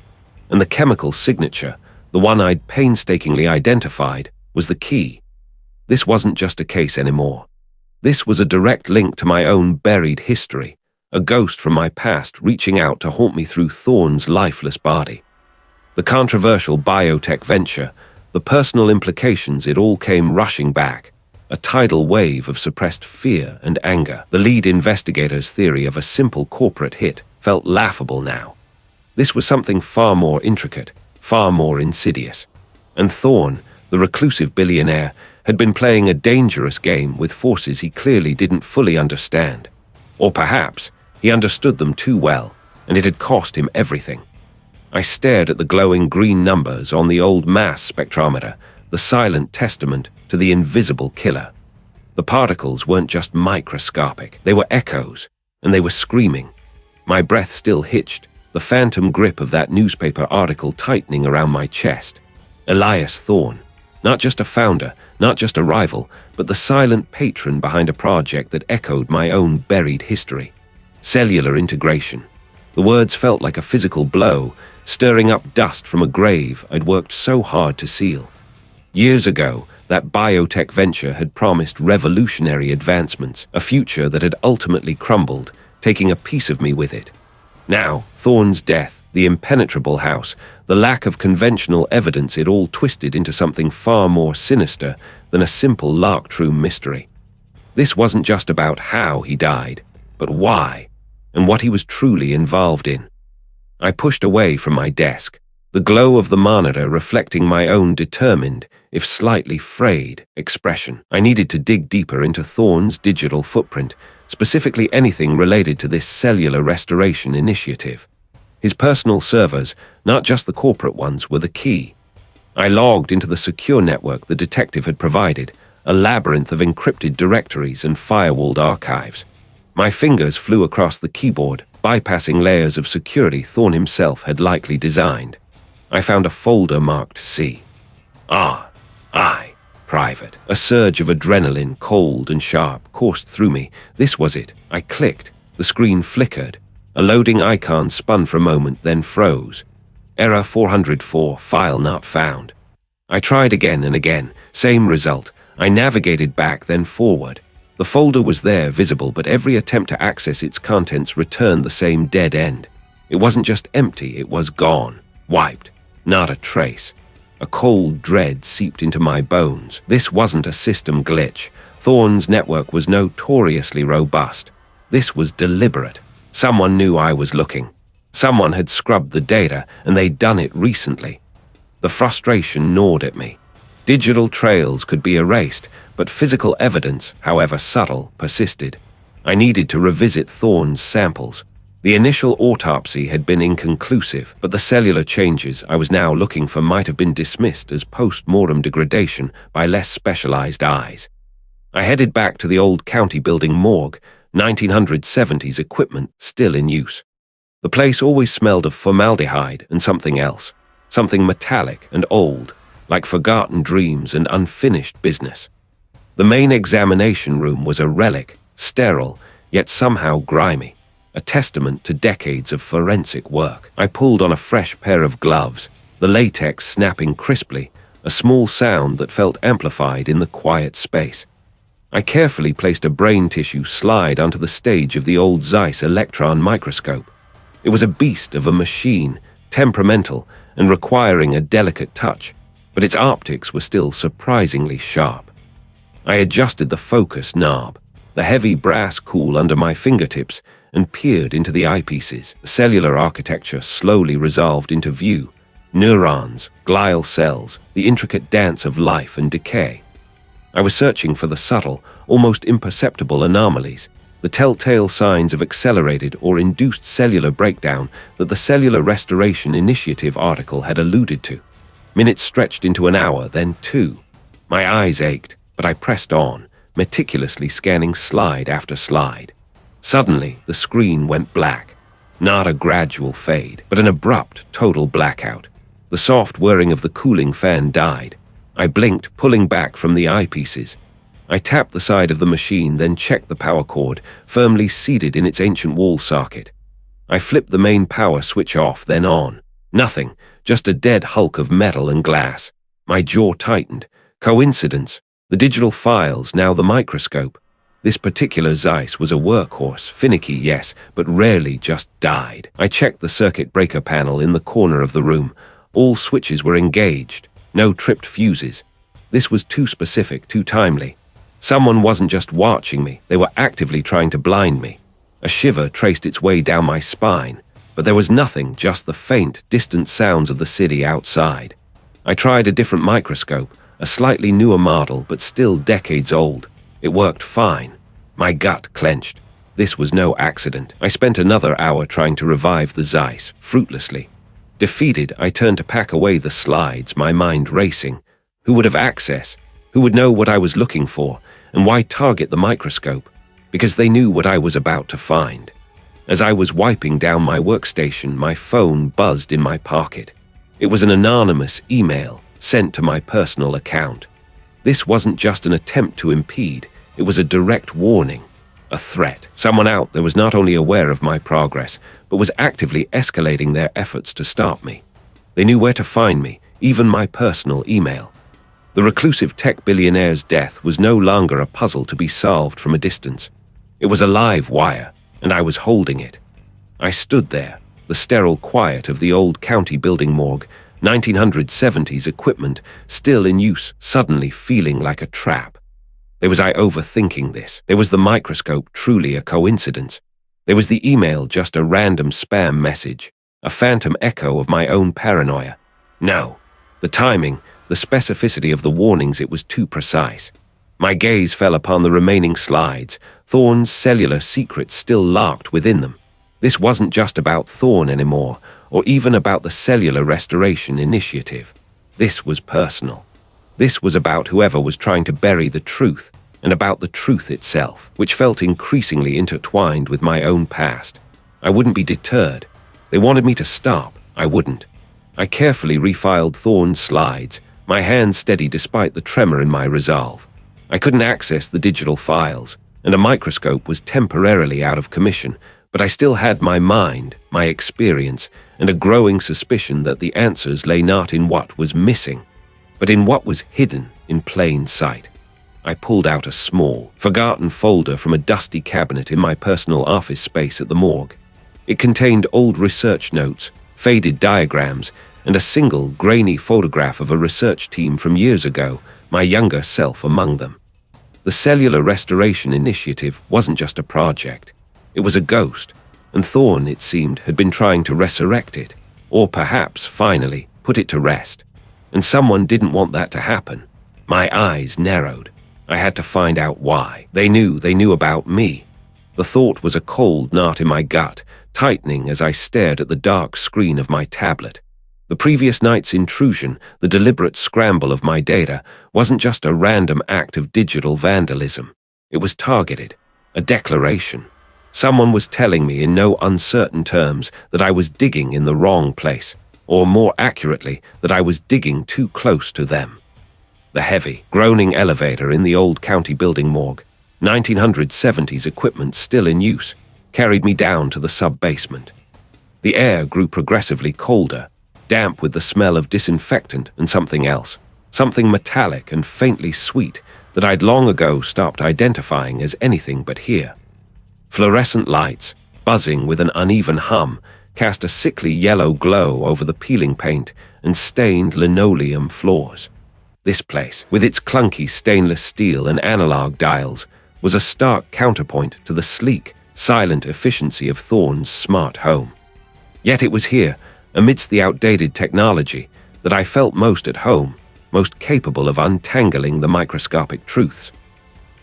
And the chemical signature, the one I'd painstakingly identified, was the key. This wasn't just a case anymore. This was a direct link to my own buried history, a ghost from my past reaching out to haunt me through Thorne's lifeless body. The controversial biotech venture, the personal implications, it all came rushing back. A tidal wave of suppressed fear and anger. The lead investigator's theory of a simple corporate hit felt laughable now. This was something far more intricate, far more insidious. And Thorne, the reclusive billionaire, had been playing a dangerous game with forces he clearly didn't fully understand. Or perhaps he understood them too well, and it had cost him everything. I stared at the glowing green numbers on the old mass spectrometer, the silent testament to the invisible killer. The particles weren't just microscopic, they were echoes, and they were screaming. My breath still hitched, the phantom grip of that newspaper article tightening around my chest. Elias Thorne, not just a founder, not just a rival, but the silent patron behind a project that echoed my own buried history. Cellular integration. The words felt like a physical blow, stirring up dust from a grave I'd worked so hard to seal. Years ago, that biotech venture had promised revolutionary advancements, a future that had ultimately crumbled, taking a piece of me with it. Now, Thorne's death, the impenetrable house, the lack of conventional evidence, it all twisted into something far more sinister than a simple Larktroom mystery. This wasn't just about how he died, but why, and what he was truly involved in. I pushed away from my desk, the glow of the monitor reflecting my own determined, if slightly frayed, expression. I needed to dig deeper into Thorne's digital footprint, specifically anything related to this cellular restoration initiative. His personal servers, not just the corporate ones, were the key. I logged into the secure network the detective had provided, a labyrinth of encrypted directories and firewalled archives. My fingers flew across the keyboard, bypassing layers of security Thorne himself had likely designed. I found a folder marked C. R.I. Private. A surge of adrenaline, cold and sharp, coursed through me. This was it. I clicked. The screen flickered. A loading icon spun for a moment, then froze. Error 404, file not found. I tried again and again. Same result. I navigated back, then forward. The folder was there, visible, but every attempt to access its contents returned the same dead end. It wasn't just empty, it was gone. Wiped. Not a trace. A cold dread seeped into my bones. This wasn't a system glitch. Thorne's network was notoriously robust. This was deliberate. Someone knew I was looking. Someone had scrubbed the data, and they'd done it recently. The frustration gnawed at me. Digital trails could be erased, but physical evidence, however subtle, persisted. I needed to revisit Thorne's samples. The initial autopsy had been inconclusive, but the cellular changes I was now looking for might have been dismissed as post-mortem degradation by less specialized eyes. I headed back to the old county building morgue, 1970s equipment still in use. The place always smelled of formaldehyde and something else, something metallic and old, like forgotten dreams and unfinished business. The main examination room was a relic, sterile, yet somehow grimy. A testament to decades of forensic work. I pulled on a fresh pair of gloves, the latex snapping crisply, a small sound that felt amplified in the quiet space. I carefully placed a brain tissue slide onto the stage of the old Zeiss electron microscope. It was a beast of a machine, temperamental and requiring a delicate touch, but its optics were still surprisingly sharp. I adjusted the focus knob, the heavy brass cool under my fingertips, and peered into the eyepieces. The cellular architecture slowly resolved into view, Neurons, glial cells, the intricate dance of life and decay. I was searching for the subtle, almost imperceptible anomalies, the telltale signs of accelerated or induced cellular breakdown that the Cellular Restoration Initiative article had alluded to. Minutes stretched into an hour, then 2. My eyes ached, but I pressed on, meticulously scanning slide after slide. Suddenly, the screen went black. Not a gradual fade, but an abrupt, total blackout. The soft whirring of the cooling fan died. I blinked, pulling back from the eyepieces. I tapped the side of the machine, then checked the power cord, firmly seated in its ancient wall socket. I flipped the main power switch off, then on. Nothing, just a dead hulk of metal and glass. My jaw tightened. Coincidence? The digital files, now the microscope. This particular Zeiss was a workhorse, finicky, yes, but rarely just died. I checked the circuit breaker panel in the corner of the room. All switches were engaged. No tripped fuses. This was too specific, too timely. Someone wasn't just watching me, they were actively trying to blind me. A shiver traced its way down my spine, but there was nothing, just the faint, distant sounds of the city outside. I tried a different microscope, a slightly newer model, but still decades old. It worked fine. My gut clenched. This was no accident. I spent another hour trying to revive the Zeiss, fruitlessly. Defeated, I turned to pack away the slides, my mind racing. Who would have access? Who would know what I was looking for? And why target the microscope? Because they knew what I was about to find. As I was wiping down my workstation, my phone buzzed in my pocket. It was an anonymous email sent to my personal account. This wasn't just an attempt to impede, it was a direct warning, a threat. Someone out there was not only aware of my progress, but was actively escalating their efforts to stop me. They knew where to find me, even my personal email. The reclusive tech billionaire's death was no longer a puzzle to be solved from a distance. It was a live wire, and I was holding it. I stood there, the sterile quiet of the old county building morgue, 1970s equipment still in use, suddenly feeling like a trap. There was I overthinking this. There was the microscope truly a coincidence. There was the email just a random spam message, a phantom echo of my own paranoia. No, the timing, the specificity of the warnings, it was too precise. My gaze fell upon the remaining slides, Thorne's cellular secrets still locked within them. This wasn't just about Thorne anymore, or even about the Cellular Restoration Initiative. This was personal. This was about whoever was trying to bury the truth, and about the truth itself, which felt increasingly intertwined with my own past. I wouldn't be deterred. They wanted me to stop. I wouldn't. I carefully refiled Thorne's slides, my hands steady despite the tremor in my resolve. I couldn't access the digital files, and a microscope was temporarily out of commission, but I still had my mind, my experience, and a growing suspicion that the answers lay not in what was missing, but in what was hidden in plain sight. I pulled out a small, forgotten folder from a dusty cabinet in my personal office space at the morgue. It contained old research notes, faded diagrams, and a single, grainy photograph of a research team from years ago, my younger self among them. The Cellular Restoration Initiative wasn't just a project. It was a ghost, and Thorne, it seemed, had been trying to resurrect it, or perhaps, finally, put it to rest. And someone didn't want that to happen. My eyes narrowed. I had to find out why. They knew about me. The thought was a cold knot in my gut, tightening as I stared at the dark screen of my tablet. The previous night's intrusion, the deliberate scramble of my data, wasn't just a random act of digital vandalism. It was targeted, a declaration. Someone was telling me in no uncertain terms that I was digging in the wrong place, or more accurately, that I was digging too close to them. The heavy, groaning elevator in the old county building morgue, 1970s equipment still in use, carried me down to the sub-basement. The air grew progressively colder, damp with the smell of disinfectant and something else, something metallic and faintly sweet that I'd long ago stopped identifying as anything but here. Fluorescent lights, buzzing with an uneven hum, cast a sickly yellow glow over the peeling paint and stained linoleum floors. This place, with its clunky stainless steel and analog dials, was a stark counterpoint to the sleek, silent efficiency of Thorne's smart home. Yet it was here, amidst the outdated technology, that I felt most at home, most capable of untangling the microscopic truths.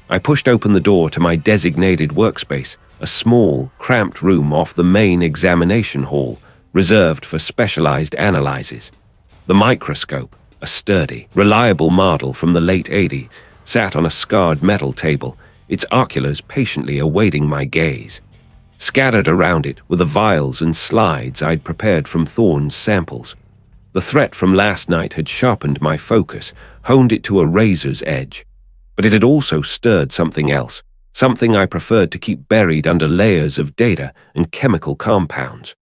I pushed open the door to my designated workspace, a small, cramped room off the main examination hall, reserved for specialized analyses. The microscope, a sturdy, reliable model from the late 80s, sat on a scarred metal table, its oculars patiently awaiting my gaze. Scattered around it were the vials and slides I'd prepared from Thorne's samples. The threat from last night had sharpened my focus, honed it to a razor's edge. But it had also stirred something else, something I preferred to keep buried under layers of data and chemical compounds.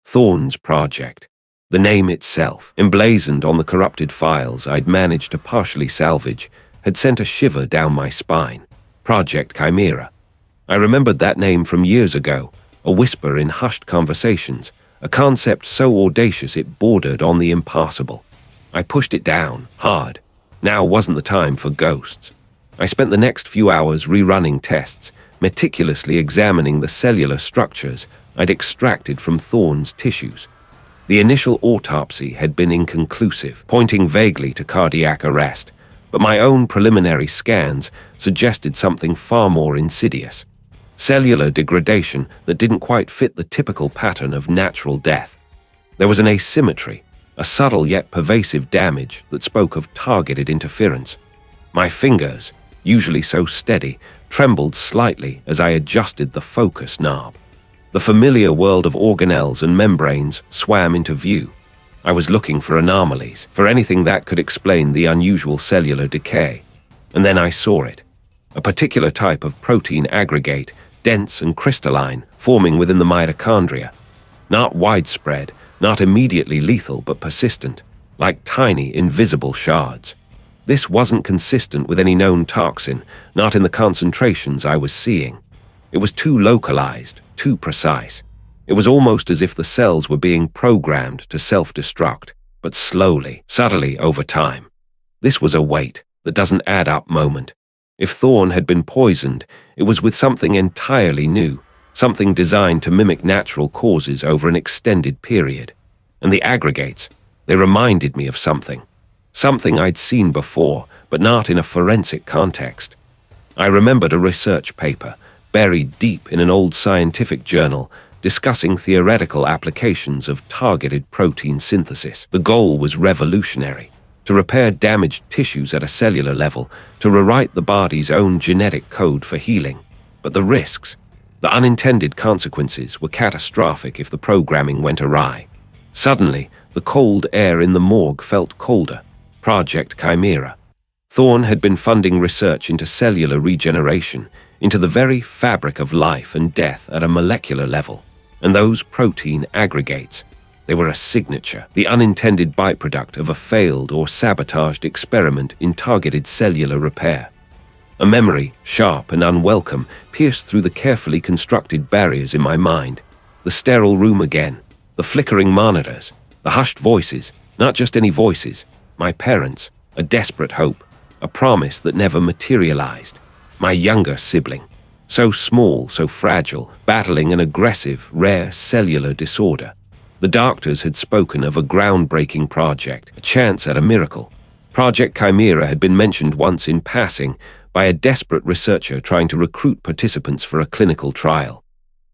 Thorne's project. The name itself, emblazoned on the corrupted files I'd managed to partially salvage, had sent a shiver down my spine. Project Chimera. I remembered that name from years ago, a whisper in hushed conversations, a concept so audacious it bordered on the impossible. I pushed it down, hard. Now wasn't the time for ghosts. I spent the next few hours rerunning tests, meticulously examining the cellular structures I'd extracted from Thorne's tissues. The initial autopsy had been inconclusive, pointing vaguely to cardiac arrest, but my own preliminary scans suggested something far more insidious. Cellular degradation that didn't quite fit the typical pattern of natural death. There was an asymmetry, a subtle yet pervasive damage that spoke of targeted interference. My fingers, usually so steady, trembled slightly as I adjusted the focus knob. The familiar world of organelles and membranes swam into view. I was looking for anomalies, for anything that could explain the unusual cellular decay. And then I saw it. A particular type of protein aggregate, dense and crystalline, forming within the mitochondria. Not widespread, not immediately lethal, but persistent, like tiny, invisible shards. This wasn't consistent with any known toxin, not in the concentrations I was seeing. It was too localized, too precise. It was almost as if the cells were being programmed to self-destruct, but slowly, subtly over time. This was a wait that doesn't add up moment. If Thorne had been poisoned, it was with something entirely new, something designed to mimic natural causes over an extended period. And the aggregates, they reminded me of something. Something I'd seen before, but not in a forensic context. I remembered a research paper, buried deep in an old scientific journal, discussing theoretical applications of targeted protein synthesis. The goal was revolutionary: to repair damaged tissues at a cellular level, to rewrite the body's own genetic code for healing. But the risks, the unintended consequences, were catastrophic if the programming went awry. Suddenly, the cold air in the morgue felt colder. Project Chimera. Thorne had been funding research into cellular regeneration, into the very fabric of life and death at a molecular level. And those protein aggregates, they were a signature, the unintended byproduct of a failed or sabotaged experiment in targeted cellular repair. A memory, sharp and unwelcome, pierced through the carefully constructed barriers in my mind. The sterile room again, the flickering monitors, the hushed voices, not just any voices, my parents, a desperate hope, a promise that never materialized. My younger sibling, so small, so fragile, battling an aggressive, rare cellular disorder. The doctors had spoken of a groundbreaking project, a chance at a miracle. Project Chimera had been mentioned once in passing by a desperate researcher trying to recruit participants for a clinical trial.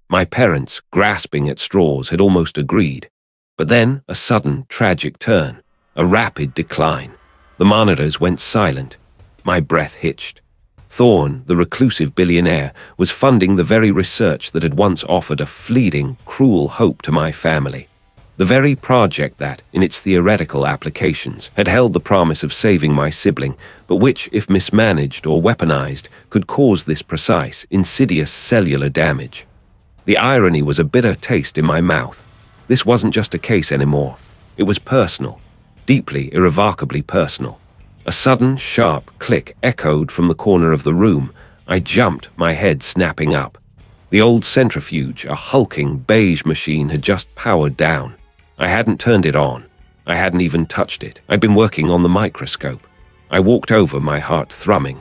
My parents, grasping at straws, had almost agreed. But then a sudden, tragic turn, a rapid decline. The monitors went silent. My breath hitched. Thorne, the reclusive billionaire, was funding the very research that had once offered a fleeting, cruel hope to my family. The very project that, in its theoretical applications, had held the promise of saving my sibling, but which, if mismanaged or weaponized, could cause this precise, insidious cellular damage. The irony was a bitter taste in my mouth. This wasn't just a case anymore. It was personal, deeply, irrevocably personal. A sudden, sharp click echoed from the corner of the room. I jumped, my head snapping up. The old centrifuge, a hulking, beige machine, had just powered down. I hadn't turned it on. I hadn't even touched it. I'd been working on the microscope. I walked over, my heart thrumming.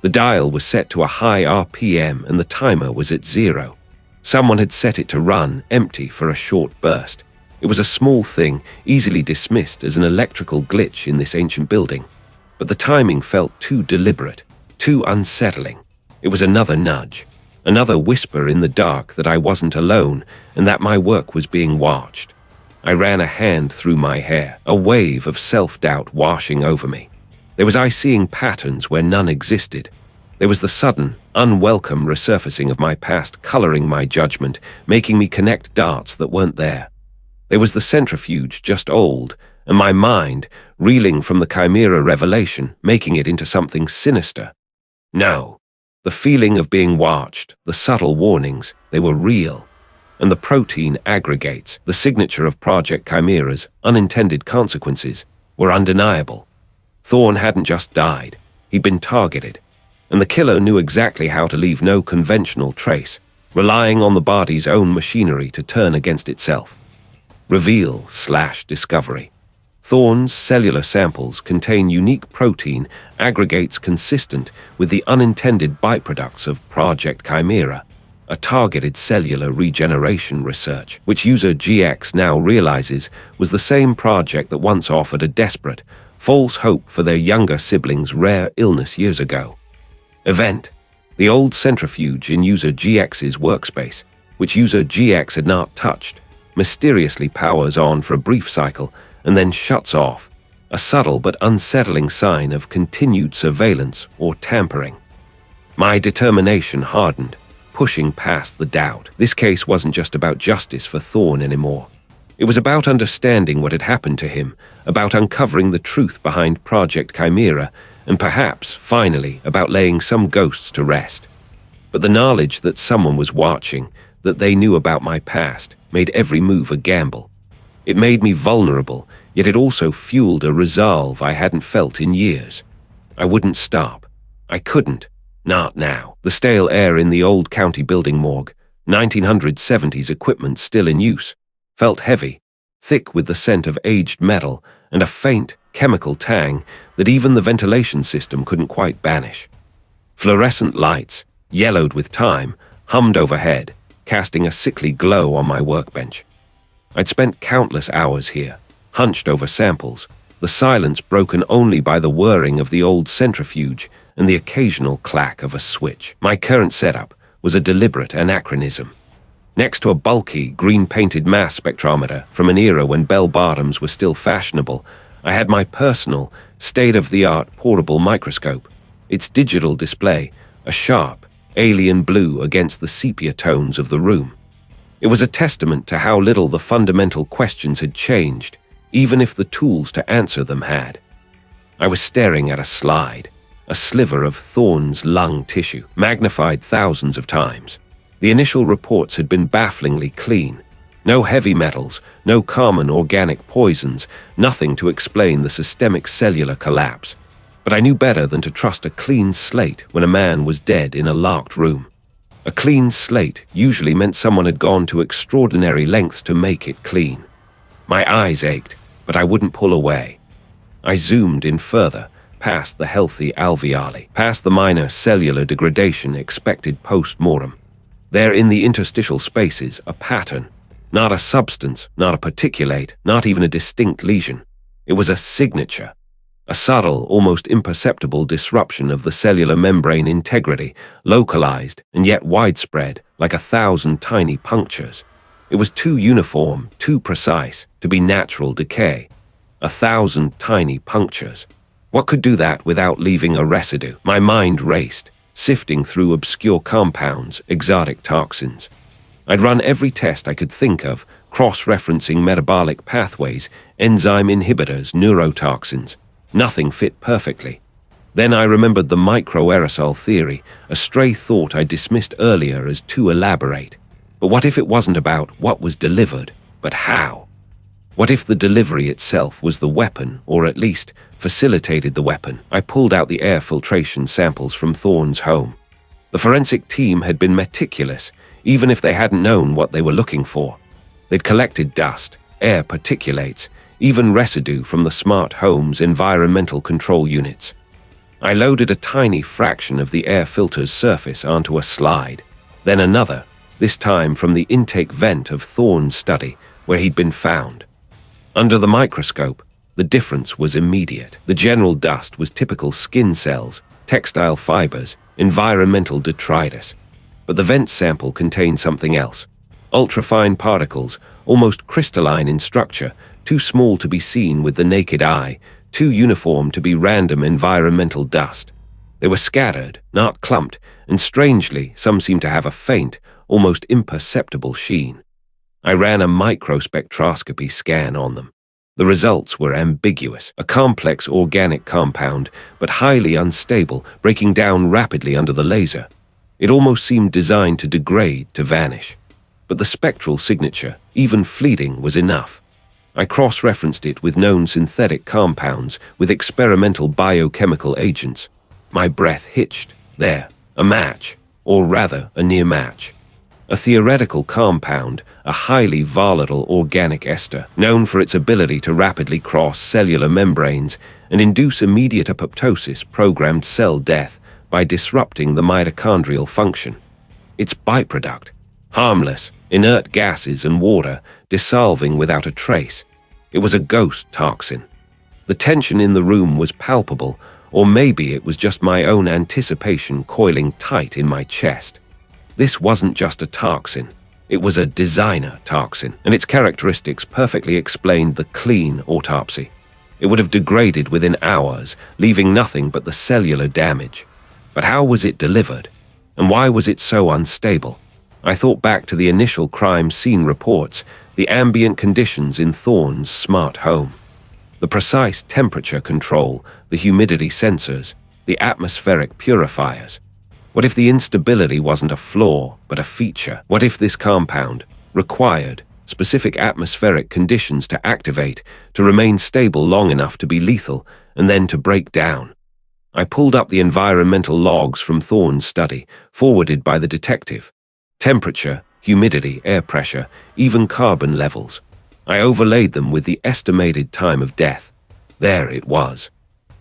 The dial was set to a high RPM and the timer was at 0. Someone had set it to run, empty, for a short burst. It was a small thing, easily dismissed as an electrical glitch in this ancient building. But the timing felt too deliberate, too unsettling. It was another nudge, another whisper in the dark that I wasn't alone and that my work was being watched. I ran a hand through my hair, a wave of self-doubt washing over me. There was I seeing patterns where none existed. There was the sudden, unwelcome resurfacing of my past coloring my judgment, making me connect dots that weren't there. There was the centrifuge just old, and my mind, reeling from the chimera revelation, making it into something sinister. No. The feeling of being watched, the subtle warnings, they were real. And the protein aggregates, the signature of Project Chimera's unintended consequences, were undeniable. Thorne hadn't just died, he'd been targeted. And the killer knew exactly how to leave no conventional trace, relying on the body's own machinery to turn against itself. Reveal/discovery. Thorne's cellular samples contain unique protein aggregates consistent with the unintended byproducts of Project Chimera, a targeted cellular regeneration research, which user GX now realizes was the same project that once offered a desperate, false hope for their younger siblings' rare illness years ago. Event. The old centrifuge in user GX's workspace, which user GX had not touched, mysteriously powers on for a brief cycle and then shuts off, a subtle but unsettling sign of continued surveillance or tampering. My determination hardened, pushing past the doubt. This case wasn't just about justice for Thorne anymore. It was about understanding what had happened to him, about uncovering the truth behind Project Chimera, and perhaps, finally, about laying some ghosts to rest. But the knowledge that someone was watching, that they knew about my past, made every move a gamble. It made me vulnerable, yet it also fueled a resolve I hadn't felt in years. I wouldn't stop. I couldn't. Not now. The stale air in the old county building morgue, 1970s equipment still in use, felt heavy, thick with the scent of aged metal and a faint, chemical tang that even the ventilation system couldn't quite banish. Fluorescent lights, yellowed with time, hummed overhead, casting a sickly glow on my workbench. I'd spent countless hours here, hunched over samples, the silence broken only by the whirring of the old centrifuge and the occasional clack of a switch. My current setup was a deliberate anachronism. Next to a bulky, green-painted mass spectrometer from an era when bell-bottoms were still fashionable, I had my personal, state-of-the-art portable microscope, its digital display, a sharp, alien blue against the sepia tones of the room. It was a testament to how little the fundamental questions had changed, even if the tools to answer them had. I was staring at a slide, a sliver of Thorne's lung tissue, magnified thousands of times. The initial reports had been bafflingly clean. No heavy metals, no common organic poisons, nothing to explain the systemic cellular collapse. But I knew better than to trust a clean slate when a man was dead in a locked room. A clean slate usually meant someone had gone to extraordinary lengths to make it clean. My eyes ached, but I wouldn't pull away. I zoomed in further, past the healthy alveoli, past the minor cellular degradation expected post-mortem. There in the interstitial spaces, a pattern. Not a substance, not a particulate, not even a distinct lesion. It was a signature. A subtle, almost imperceptible disruption of the cellular membrane integrity, localized and yet widespread, like 1,000 tiny punctures. It was too uniform, too precise, to be natural decay. 1,000 tiny punctures. What could do that without leaving a residue? My mind raced, sifting through obscure compounds, exotic toxins. I'd run every test I could think of, cross-referencing metabolic pathways, enzyme inhibitors, neurotoxins. Nothing fit perfectly. Then I remembered the microaerosol theory, a stray thought I dismissed earlier as too elaborate. But what if it wasn't about what was delivered, but how? What if the delivery itself was the weapon, or at least facilitated the weapon? I pulled out the air filtration samples from Thorne's home. The forensic team had been meticulous, even if they hadn't known what they were looking for. They'd collected dust, air particulates, even residue from the smart home's environmental control units. I loaded a tiny fraction of the air filter's surface onto a slide, then another, this time from the intake vent of Thorne's study, where he'd been found. Under the microscope, the difference was immediate. The general dust was typical skin cells, textile fibers, environmental detritus. But the vent sample contained something else. Ultrafine particles, almost crystalline in structure, too small to be seen with the naked eye, too uniform to be random environmental dust. They were scattered, not clumped, and strangely, some seemed to have a faint, almost imperceptible sheen. I ran a microspectroscopy scan on them. The results were ambiguous, a complex organic compound, but highly unstable, breaking down rapidly under the laser. It almost seemed designed to degrade, to vanish. But the spectral signature, even fleeting, was enough. I cross-referenced it with known synthetic compounds, with experimental biochemical agents. My breath hitched. There, a match, or rather, a near match. A theoretical compound, a highly volatile organic ester, known for its ability to rapidly cross cellular membranes and induce immediate apoptosis, programmed cell death, by disrupting the mitochondrial function. Its byproduct, harmless, inert gases and water, dissolving without a trace. It was a ghost toxin. The tension in the room was palpable, or maybe it was just my own anticipation coiling tight in my chest. This wasn't just a toxin. It was a designer toxin, and its characteristics perfectly explained the clean autopsy. It would have degraded within hours, leaving nothing but the cellular damage. But how was it delivered? And why was it so unstable? I thought back to the initial crime scene reports, the ambient conditions in Thorne's smart home. The precise temperature control, the humidity sensors, the atmospheric purifiers. What if the instability wasn't a flaw, but a feature? What if this compound required specific atmospheric conditions to activate, to remain stable long enough to be lethal, and then to break down? I pulled up the environmental logs from Thorne's study, forwarded by the detective. Temperature, humidity, air pressure, even carbon levels. I overlaid them with the estimated time of death. There it was.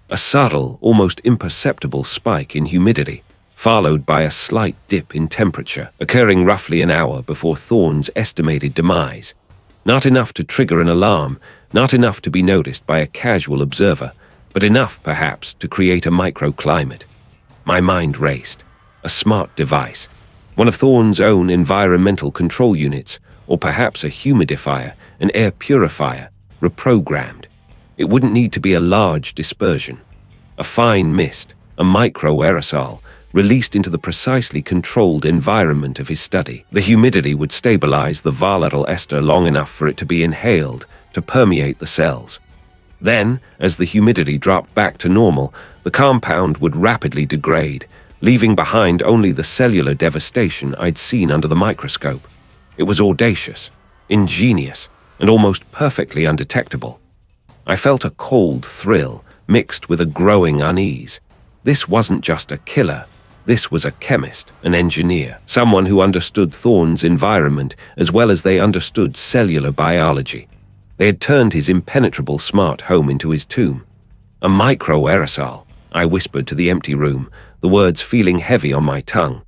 A subtle, almost imperceptible spike in humidity, followed by a slight dip in temperature, occurring roughly an hour before Thorne's estimated demise. Not enough to trigger an alarm, not enough to be noticed by a casual observer, but enough, perhaps, to create a microclimate. My mind raced. A smart device. One of Thorne's own environmental control units, or perhaps a humidifier, an air purifier, reprogrammed. It wouldn't need to be a large dispersion. A fine mist, a micro-aerosol, released into the precisely controlled environment of his study. The humidity would stabilize the volatile ester long enough for it to be inhaled, to permeate the cells. Then, as the humidity dropped back to normal, the compound would rapidly degrade, leaving behind only the cellular devastation I'd seen under the microscope. It was audacious, ingenious, and almost perfectly undetectable. I felt a cold thrill mixed with a growing unease. This wasn't just a killer. This was a chemist, an engineer, someone who understood Thorne's environment as well as they understood cellular biology. They had turned his impenetrable smart home into his tomb. A micro-aerosol, I whispered to the empty room, the words feeling heavy on my tongue.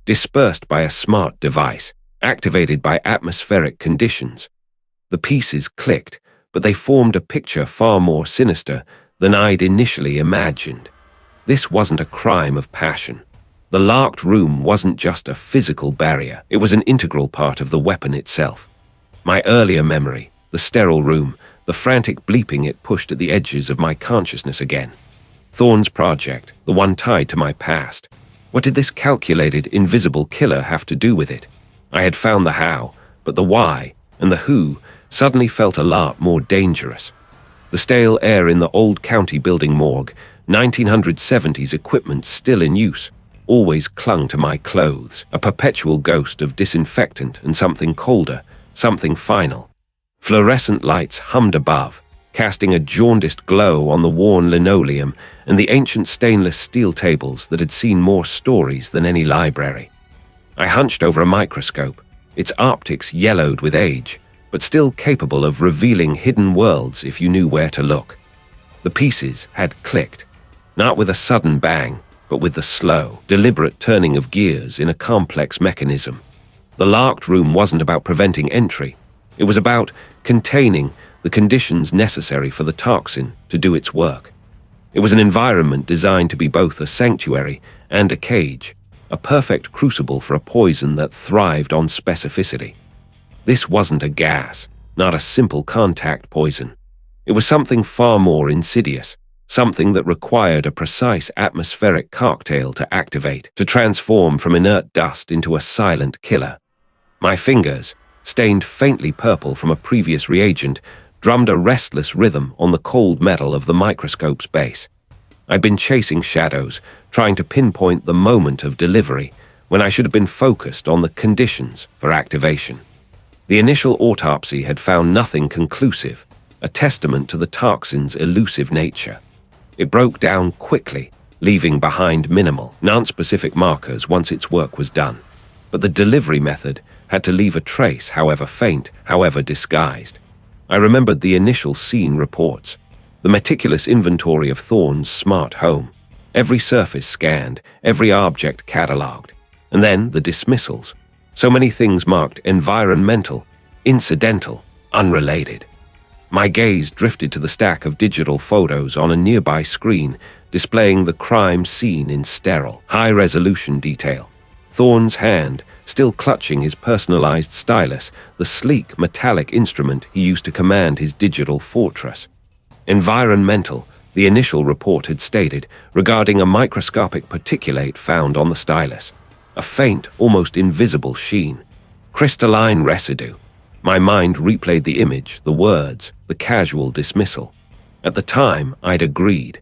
Dispersed by a smart device, activated by atmospheric conditions. The pieces clicked, but they formed a picture far more sinister than I'd initially imagined. This wasn't a crime of passion. The locked room wasn't just a physical barrier, it was an integral part of the weapon itself. My earlier memory, the sterile room, the frantic bleeping it pushed at the edges of my consciousness again. Thorne's project, the one tied to my past. What did this calculated, invisible killer have to do with it? I had found the how, but the why and the who suddenly felt a lot more dangerous. The stale air in the old county building morgue, 1970s equipment still in use, always clung to my clothes, a perpetual ghost of disinfectant and something colder, something final. Fluorescent lights hummed above, casting a jaundiced glow on the worn linoleum and the ancient stainless steel tables that had seen more stories than any library. I hunched over a microscope, its optics yellowed with age, but still capable of revealing hidden worlds if you knew where to look. The pieces had clicked, not with a sudden bang, but with the slow, deliberate turning of gears in a complex mechanism. The locked room wasn't about preventing entry, It was about containing the conditions necessary for the toxin to do its work. It was an environment designed to be both a sanctuary and a cage, a perfect crucible for a poison that thrived on specificity. This wasn't a gas, not a simple contact poison. It was something far more insidious, something that required a precise atmospheric cocktail to activate, to transform from inert dust into a silent killer. My fingers, stained faintly purple from a previous reagent, drummed a restless rhythm on the cold metal of the microscope's base. I'd been chasing shadows, trying to pinpoint the moment of delivery, when I should have been focused on the conditions for activation. The initial autopsy had found nothing conclusive, a testament to the toxin's elusive nature. It broke down quickly, leaving behind minimal, non-specific markers once its work was done. But the delivery method had to leave a trace, however faint, however disguised. I remembered the initial scene reports, the meticulous inventory of Thorne's smart home, every surface scanned, every object catalogued, and then the dismissals. So many things marked environmental, incidental, unrelated. My gaze drifted to the stack of digital photos on a nearby screen, displaying the crime scene in sterile, high-resolution detail. Thorne's hand, still clutching his personalized stylus, the sleek metallic instrument he used to command his digital fortress. Environmental, the initial report had stated, regarding a microscopic particulate found on the stylus. A faint, almost invisible sheen. Crystalline residue. My mind replayed the image, the words, the casual dismissal. At the time, I'd agreed.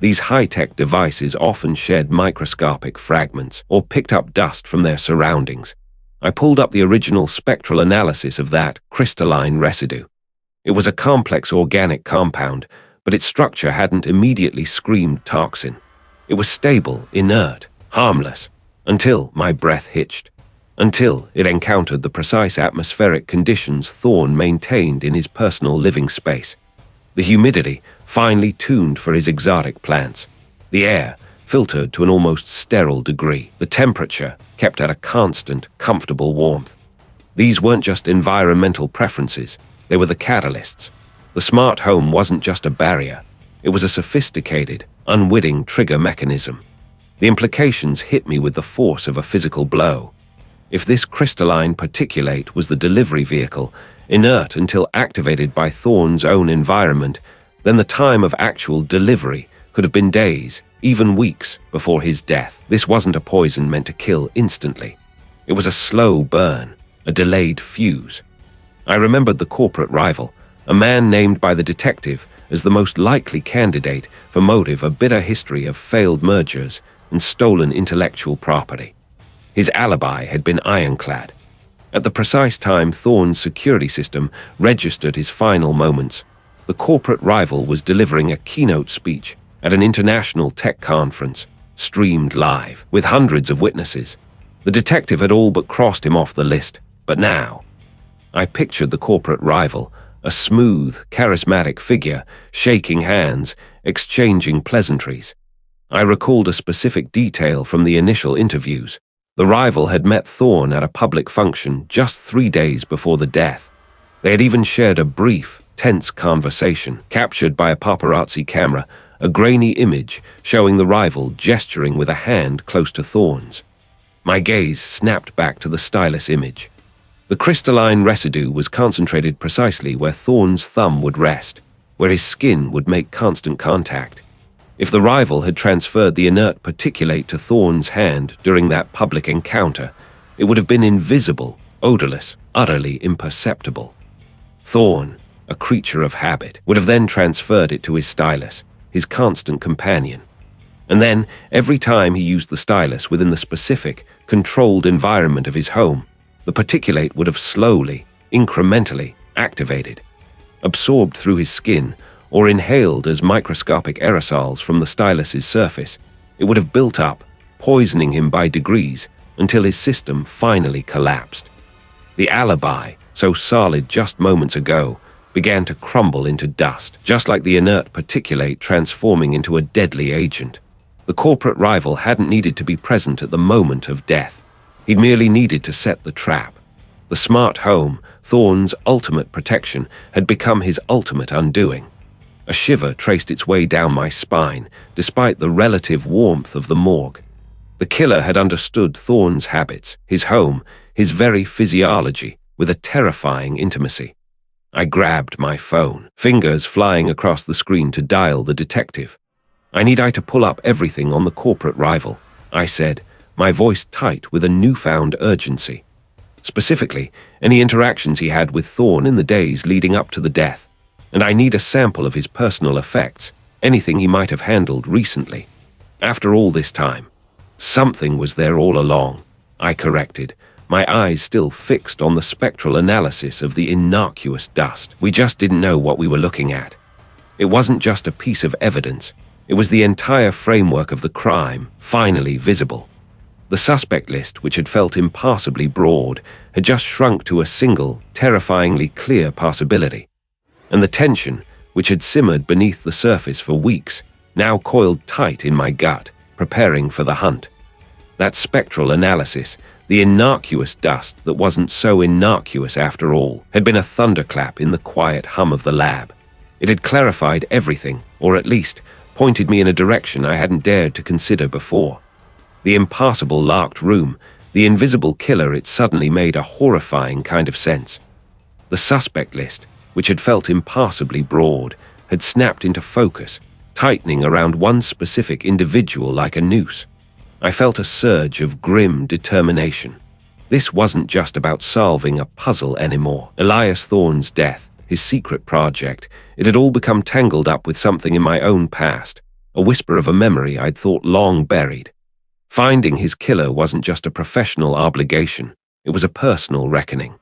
These high-tech devices often shed microscopic fragments or picked up dust from their surroundings. I pulled up the original spectral analysis of that crystalline residue. It was a complex organic compound, but its structure hadn't immediately screamed toxin. It was stable, inert, harmless, until my breath hitched. Until it encountered the precise atmospheric conditions Thorne maintained in his personal living space. The humidity, finely tuned for his exotic plants. The air, filtered to an almost sterile degree. The temperature, kept at a constant, comfortable warmth. These weren't just environmental preferences, they were the catalysts. The smart home wasn't just a barrier, it was a sophisticated, unwitting trigger mechanism. The implications hit me with the force of a physical blow. If this crystalline particulate was the delivery vehicle, inert until activated by Thorne's own environment, then the time of actual delivery could have been days, even weeks, before his death. This wasn't a poison meant to kill instantly. It was a slow burn, a delayed fuse. I remembered the corporate rival, a man named by the detective as the most likely candidate for motive a bitter history of failed mergers and stolen intellectual property. His alibi had been ironclad. At the precise time Thorne's security system registered his final moments, the corporate rival was delivering a keynote speech at an international tech conference, streamed live, with hundreds of witnesses. The detective had all but crossed him off the list, but now, I pictured the corporate rival, a smooth, charismatic figure, shaking hands, exchanging pleasantries. I recalled a specific detail from the initial interviews. The rival had met Thorne at a public function just 3 days before the death. They had even shared a brief, tense conversation, captured by a paparazzi camera, a grainy image showing the rival gesturing with a hand close to Thorne's. My gaze snapped back to the stylus image. The crystalline residue was concentrated precisely where Thorne's thumb would rest, where his skin would make constant contact. If the rival had transferred the inert particulate to Thorne's hand during that public encounter, it would have been invisible, odorless, utterly imperceptible. Thorne, a creature of habit, would have then transferred it to his stylus, his constant companion. And then, every time he used the stylus within the specific, controlled environment of his home, the particulate would have slowly, incrementally activated, absorbed through his skin, or inhaled as microscopic aerosols from the stylus's surface. It would have built up, poisoning him by degrees until his system finally collapsed. The alibi, so solid just moments ago, began to crumble into dust, just like the inert particulate transforming into a deadly agent. The corporate rival hadn't needed to be present at the moment of death. He'd merely needed to set the trap. The smart home, Thorne's ultimate protection, had become his ultimate undoing. A shiver traced its way down my spine, despite the relative warmth of the morgue. The killer had understood Thorne's habits, his home, his very physiology, with a terrifying intimacy. I grabbed my phone, fingers flying across the screen to dial the detective. "I need to pull up everything on the corporate rival," I said, my voice tight with a newfound urgency. Specifically, any interactions he had with Thorne in the days leading up to the death. And I need a sample of his personal effects, anything he might have handled recently. After all this time, something was there all along, I corrected, my eyes still fixed on the spectral analysis of the innocuous dust. We just didn't know what we were looking at. It wasn't just a piece of evidence. It was the entire framework of the crime, finally visible. The suspect list, which had felt impassably broad, had just shrunk to a single, terrifyingly clear possibility. And the tension, which had simmered beneath the surface for weeks, now coiled tight in my gut, preparing for the hunt. That spectral analysis, the innocuous dust that wasn't so innocuous after all, had been a thunderclap in the quiet hum of the lab. It had clarified everything, or at least pointed me in a direction I hadn't dared to consider before. The impassable locked room, the invisible killer, it suddenly made a horrifying kind of sense. The suspect list, which had felt impassably broad, had snapped into focus, tightening around one specific individual like a noose. I felt a surge of grim determination. This wasn't just about solving a puzzle anymore. Elias Thorne's death, his secret project, it had all become tangled up with something in my own past, a whisper of a memory I'd thought long buried. Finding his killer wasn't just a professional obligation, it was a personal reckoning.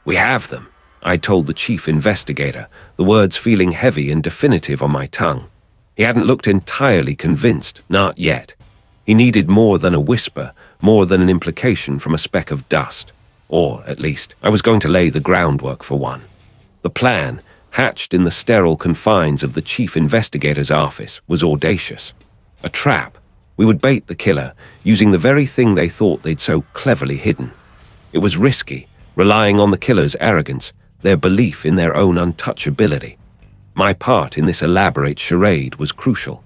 "We have them," I told the chief investigator, the words feeling heavy and definitive on my tongue. He hadn't looked entirely convinced, not yet. He needed more than a whisper, more than an implication from a speck of dust. Or, at least, I was going to lay the groundwork for one. The plan, hatched in the sterile confines of the chief investigator's office, was audacious. A trap. We would bait the killer, using the very thing they thought they'd so cleverly hidden. It was risky, relying on the killer's arrogance, their belief in their own untouchability. My part in this elaborate charade was crucial.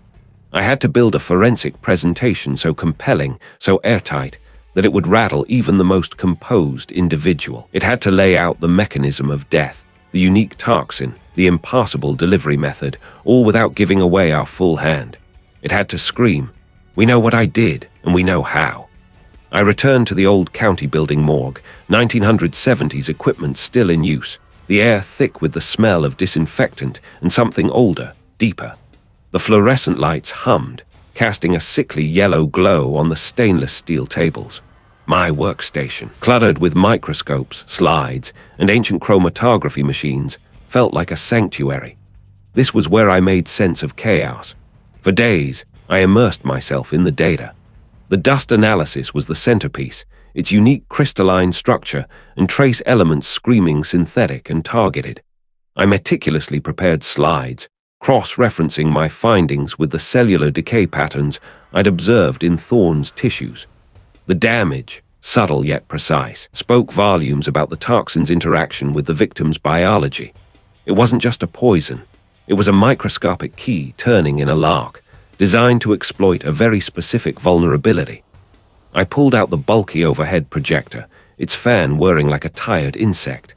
I had to build a forensic presentation so compelling, so airtight, that it would rattle even the most composed individual. It had to lay out the mechanism of death, the unique toxin, the impassable delivery method, all without giving away our full hand. It had to scream, "We know what I did, and we know how." I returned to the old county building morgue, 1970s equipment still in use, the air thick with the smell of disinfectant and something older, deeper. The fluorescent lights hummed, casting a sickly yellow glow on the stainless steel tables. My workstation, cluttered with microscopes, slides, and ancient chromatography machines, felt like a sanctuary. This was where I made sense of chaos. For days, I immersed myself in the data. The dust analysis was the centerpiece, its unique crystalline structure and trace elements screaming synthetic and targeted. I meticulously prepared slides, cross-referencing my findings with the cellular decay patterns I'd observed in Thorne's tissues. The damage, subtle yet precise, spoke volumes about the toxin's interaction with the victim's biology. It wasn't just a poison. It was a microscopic key turning in a lock, designed to exploit a very specific vulnerability. I pulled out the bulky overhead projector, its fan whirring like a tired insect.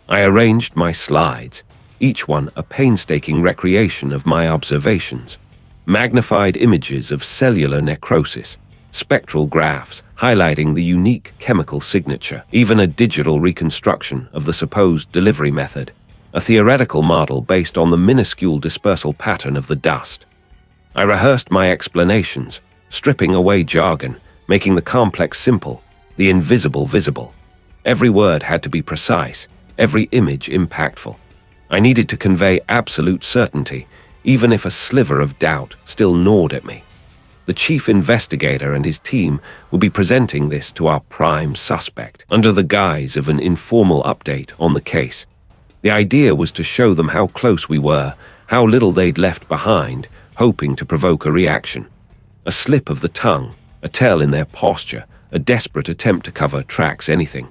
I arranged my slides, each one a painstaking recreation of my observations. Magnified images of cellular necrosis, spectral graphs highlighting the unique chemical signature, even a digital reconstruction of the supposed delivery method, a theoretical model based on the minuscule dispersal pattern of the dust. I rehearsed my explanations, stripping away jargon, making the complex simple, the invisible visible. Every word had to be precise, every image impactful. I needed to convey absolute certainty, even if a sliver of doubt still gnawed at me. The chief investigator and his team would be presenting this to our prime suspect, under the guise of an informal update on the case. The idea was to show them how close we were, how little they'd left behind, hoping to provoke a reaction. A slip of the tongue, a tell in their posture, a desperate attempt to cover tracks anything.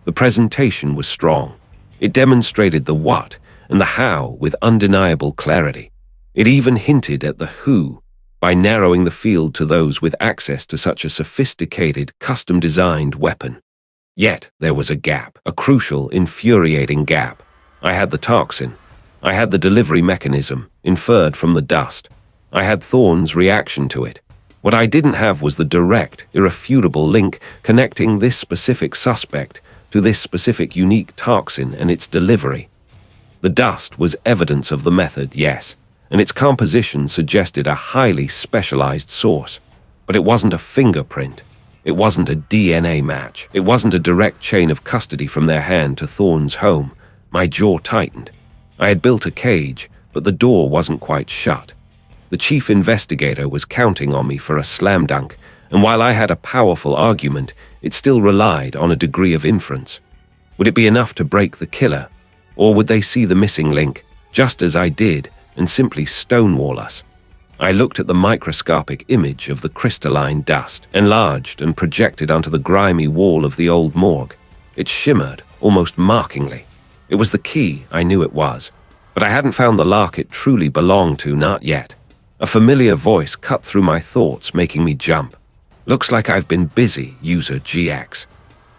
The presentation was strong. It demonstrated the what and the how with undeniable clarity. It even hinted at the who by narrowing the field to those with access to such a sophisticated, custom-designed weapon. Yet there was a gap, a crucial, infuriating gap. I had the toxin. I had the delivery mechanism, inferred from the dust. I had Thorne's reaction to it. What I didn't have was the direct, irrefutable link connecting this specific suspect to this specific unique toxin and its delivery. The dust was evidence of the method, yes, and its composition suggested a highly specialized source. But it wasn't a fingerprint. It wasn't a DNA match. It wasn't a direct chain of custody from their hand to Thorne's home. My jaw tightened. I had built a cage, but the door wasn't quite shut. The chief investigator was counting on me for a slam dunk, and while I had a powerful argument, it still relied on a degree of inference. Would it be enough to break the killer, or would they see the missing link, just as I did, and simply stonewall us? I looked at the microscopic image of the crystalline dust, enlarged and projected onto the grimy wall of the old morgue. It shimmered, almost markingly. It was the key, I knew it was, but I hadn't found the lock it truly belonged to, not yet. A familiar voice cut through my thoughts, making me jump. Looks like I've been busy, user GX.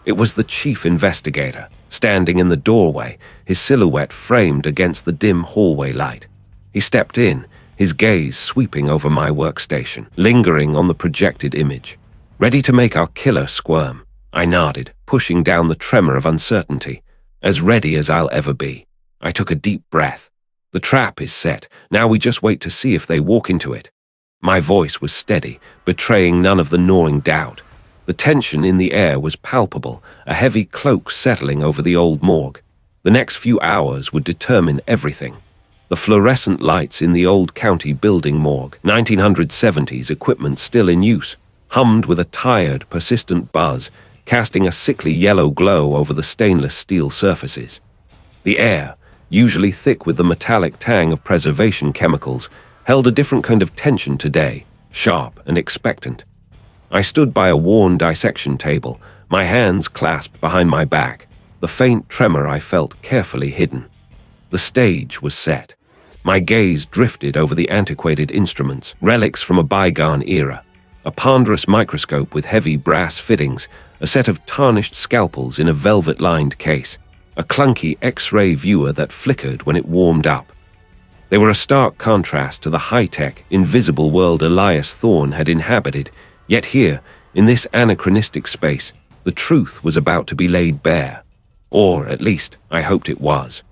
It was the chief investigator, standing in the doorway, his silhouette framed against the dim hallway light. He stepped in, his gaze sweeping over my workstation, lingering on the projected image. Ready to make our killer squirm, I nodded, pushing down the tremor of uncertainty. As ready as I'll ever be. I took a deep breath. The trap is set. Now we just wait to see if they walk into it. My voice was steady, betraying none of the gnawing doubt. The tension in the air was palpable, a heavy cloak settling over the old morgue. The next few hours would determine everything. The fluorescent lights in the old county building morgue, 1970s equipment still in use, hummed with a tired, persistent buzz, casting a sickly yellow glow over the stainless steel surfaces. The air, usually thick with the metallic tang of preservation chemicals, held a different kind of tension today, sharp and expectant. I stood by a worn dissection table, my hands clasped behind my back, the faint tremor I felt carefully hidden. The stage was set. My gaze drifted over the antiquated instruments, relics from a bygone era, a ponderous microscope with heavy brass fittings, a set of tarnished scalpels in a velvet-lined case, a clunky X-ray viewer that flickered when it warmed up. They were a stark contrast to the high-tech, invisible world Elias Thorne had inhabited, yet here, in this anachronistic space, the truth was about to be laid bare. Or, at least, I hoped it was.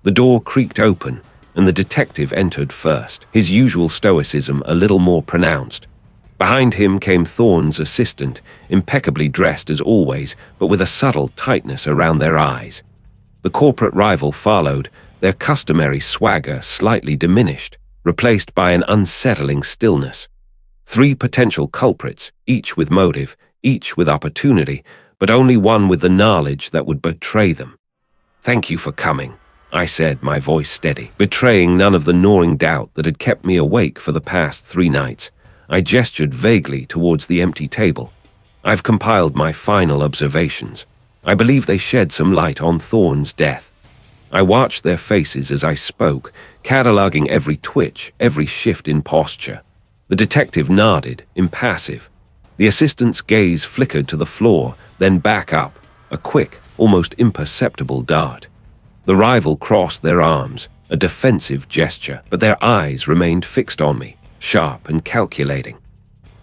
The door creaked open, and the detective entered first, his usual stoicism a little more pronounced. Behind him came Thorne's assistant, impeccably dressed as always, but with a subtle tightness around their eyes. The corporate rival followed, their customary swagger slightly diminished, replaced by an unsettling stillness. 3 potential culprits, each with motive, each with opportunity, but only one with the knowledge that would betray them. "Thank you for coming," I said, my voice steady, betraying none of the gnawing doubt that had kept me awake for the past 3 nights. I gestured vaguely towards the empty table. "I've compiled my final observations. I believe they shed some light on Thorne's death." I watched their faces as I spoke, cataloging every twitch, every shift in posture. The detective nodded, impassive. The assistant's gaze flickered to the floor, then back up, a quick, almost imperceptible dart. The rival crossed their arms, a defensive gesture, but their eyes remained fixed on me, sharp and calculating.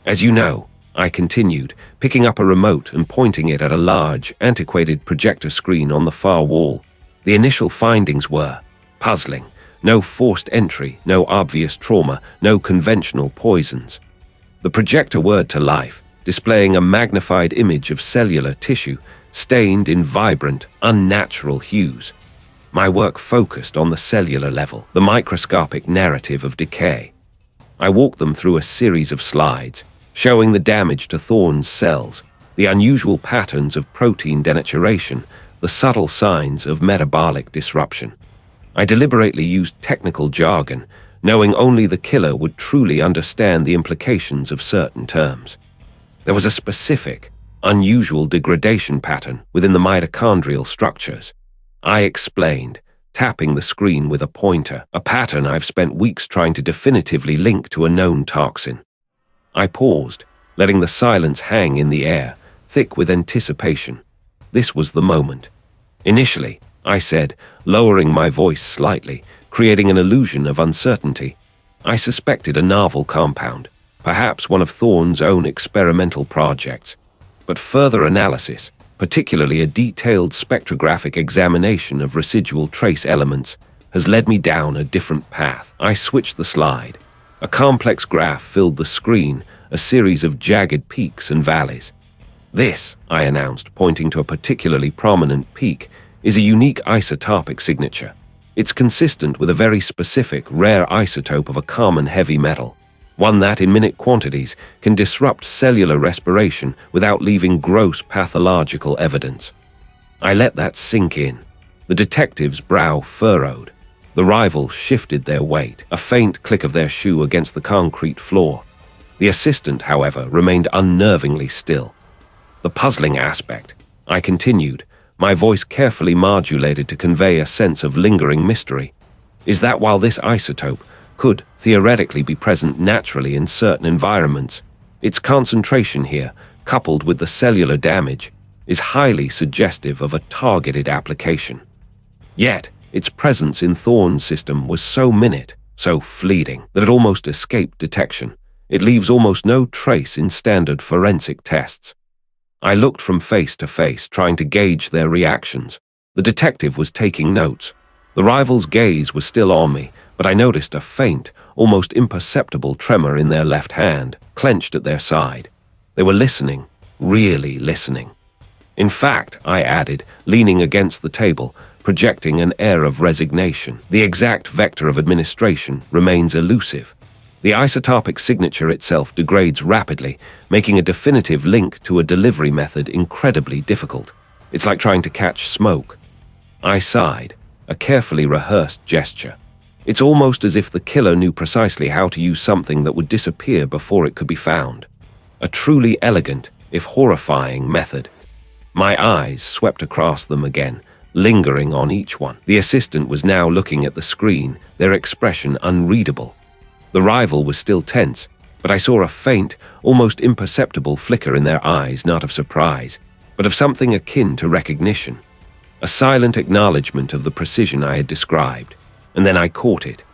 "As you know," I continued, picking up a remote and pointing it at a large, antiquated projector screen on the far wall, the initial findings were puzzling. No forced entry, no obvious trauma, no conventional poisons. The projector whirred to life, displaying a magnified image of cellular tissue, stained in vibrant, unnatural hues. My work focused on the cellular level, the microscopic narrative of decay. I walked them through a series of slides, showing the damage to Thorne's cells, the unusual patterns of protein denaturation, the subtle signs of metabolic disruption. I deliberately used technical jargon, knowing only the killer would truly understand the implications of certain terms. There was a specific, unusual degradation pattern within the mitochondrial structures. I explained, tapping the screen with a pointer, a pattern I've spent weeks trying to definitively link to a known toxin. I paused, letting the silence hang in the air, thick with anticipation. This was the moment. Initially, I said, lowering my voice slightly, creating an illusion of uncertainty, I suspected a novel compound, perhaps one of Thorne's own experimental projects. But further analysis, particularly a detailed spectrographic examination of residual trace elements, has led me down a different path. I switched the slide. A complex graph filled the screen, a series of jagged peaks and valleys. This, I announced, pointing to a particularly prominent peak, is a unique isotopic signature. It's consistent with a very specific, rare isotope of a common heavy metal, one that, in minute quantities, can disrupt cellular respiration without leaving gross pathological evidence. I let that sink in. The detective's brow furrowed. The rivals shifted their weight, a faint click of their shoe against the concrete floor. The assistant, however, remained unnervingly still. The puzzling aspect, I continued, my voice carefully modulated to convey a sense of lingering mystery, is that while this isotope could theoretically be present naturally in certain environments, its concentration here, coupled with the cellular damage, is highly suggestive of a targeted application. Yet, its presence in Thorne's system was so minute, so fleeting, that it almost escaped detection. It leaves almost no trace in standard forensic tests. I looked from face to face, trying to gauge their reactions. The detective was taking notes. The rival's gaze was still on me, but I noticed a faint, almost imperceptible tremor in their left hand, clenched at their side. They were listening, really listening. In fact, I added, leaning against the table, projecting an air of resignation, the exact vector of administration remains elusive. The isotopic signature itself degrades rapidly, making a definitive link to a delivery method incredibly difficult. It's like trying to catch smoke. I sighed, a carefully rehearsed gesture. It's almost as if the killer knew precisely how to use something that would disappear before it could be found. A truly elegant, if horrifying, method. My eyes swept across them again, lingering on each one. The assistant was now looking at the screen, their expression unreadable. The rival was still tense, but I saw a faint, almost imperceptible flicker in their eyes, not of surprise, but of something akin to recognition. A silent acknowledgement of the precision I had described, and then I caught it.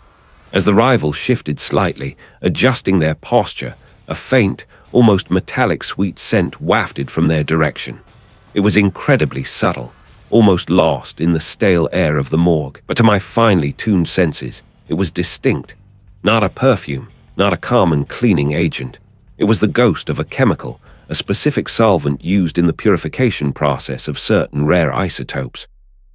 As the rival shifted slightly, adjusting their posture, a faint, almost metallic sweet scent wafted from their direction. It was incredibly subtle, almost lost in the stale air of the morgue, but to my finely tuned senses, it was distinct. Not a perfume, not a common cleaning agent. It was the ghost of a chemical, a specific solvent used in the purification process of certain rare isotopes.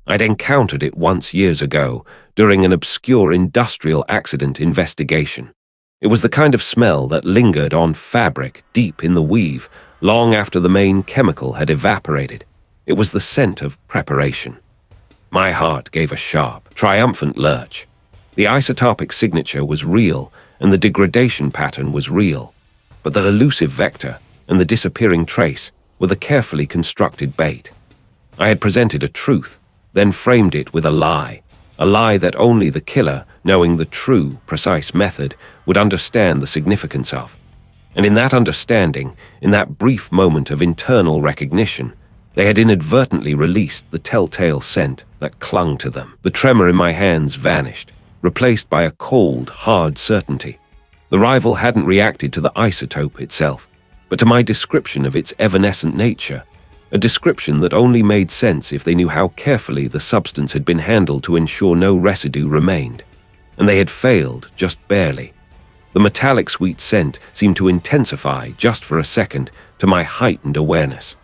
I'd encountered it once years ago, during an obscure industrial accident investigation. It was the kind of smell that lingered on fabric deep in the weave, long after the main chemical had evaporated. It was the scent of preparation. My heart gave a sharp, triumphant lurch. The isotopic signature was real, and the degradation pattern was real. But the elusive vector and the disappearing trace were the carefully constructed bait. I had presented a truth, then framed it with a lie that only the killer, knowing the true, precise method, would understand the significance of. And in that understanding, in that brief moment of internal recognition, they had inadvertently released the telltale scent that clung to them. The tremor in my hands vanished, replaced by a cold, hard certainty. The rival hadn't reacted to the isotope itself, but to my description of its evanescent nature, a description that only made sense if they knew how carefully the substance had been handled to ensure no residue remained. And they had failed, just barely. The metallic sweet scent seemed to intensify, just for a second, to my heightened awareness.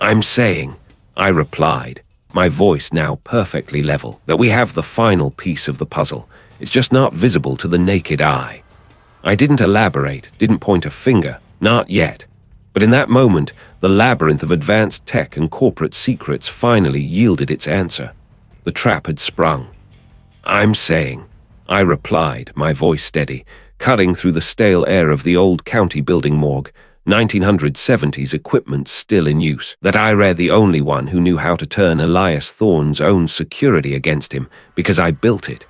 "I'm saying," I replied, my voice now perfectly level, "that we have the final piece of the puzzle. It's just not visible to the naked eye." I didn't elaborate, didn't point a finger, not yet. But in that moment, the labyrinth of advanced tech and corporate secrets finally yielded its answer. The trap had sprung. "I'm saying," I replied, my voice steady, cutting through the stale air of the old county building morgue, 1970s equipment still in use, that I were the only one who knew how to turn Elias Thorne's own security against him because I built it.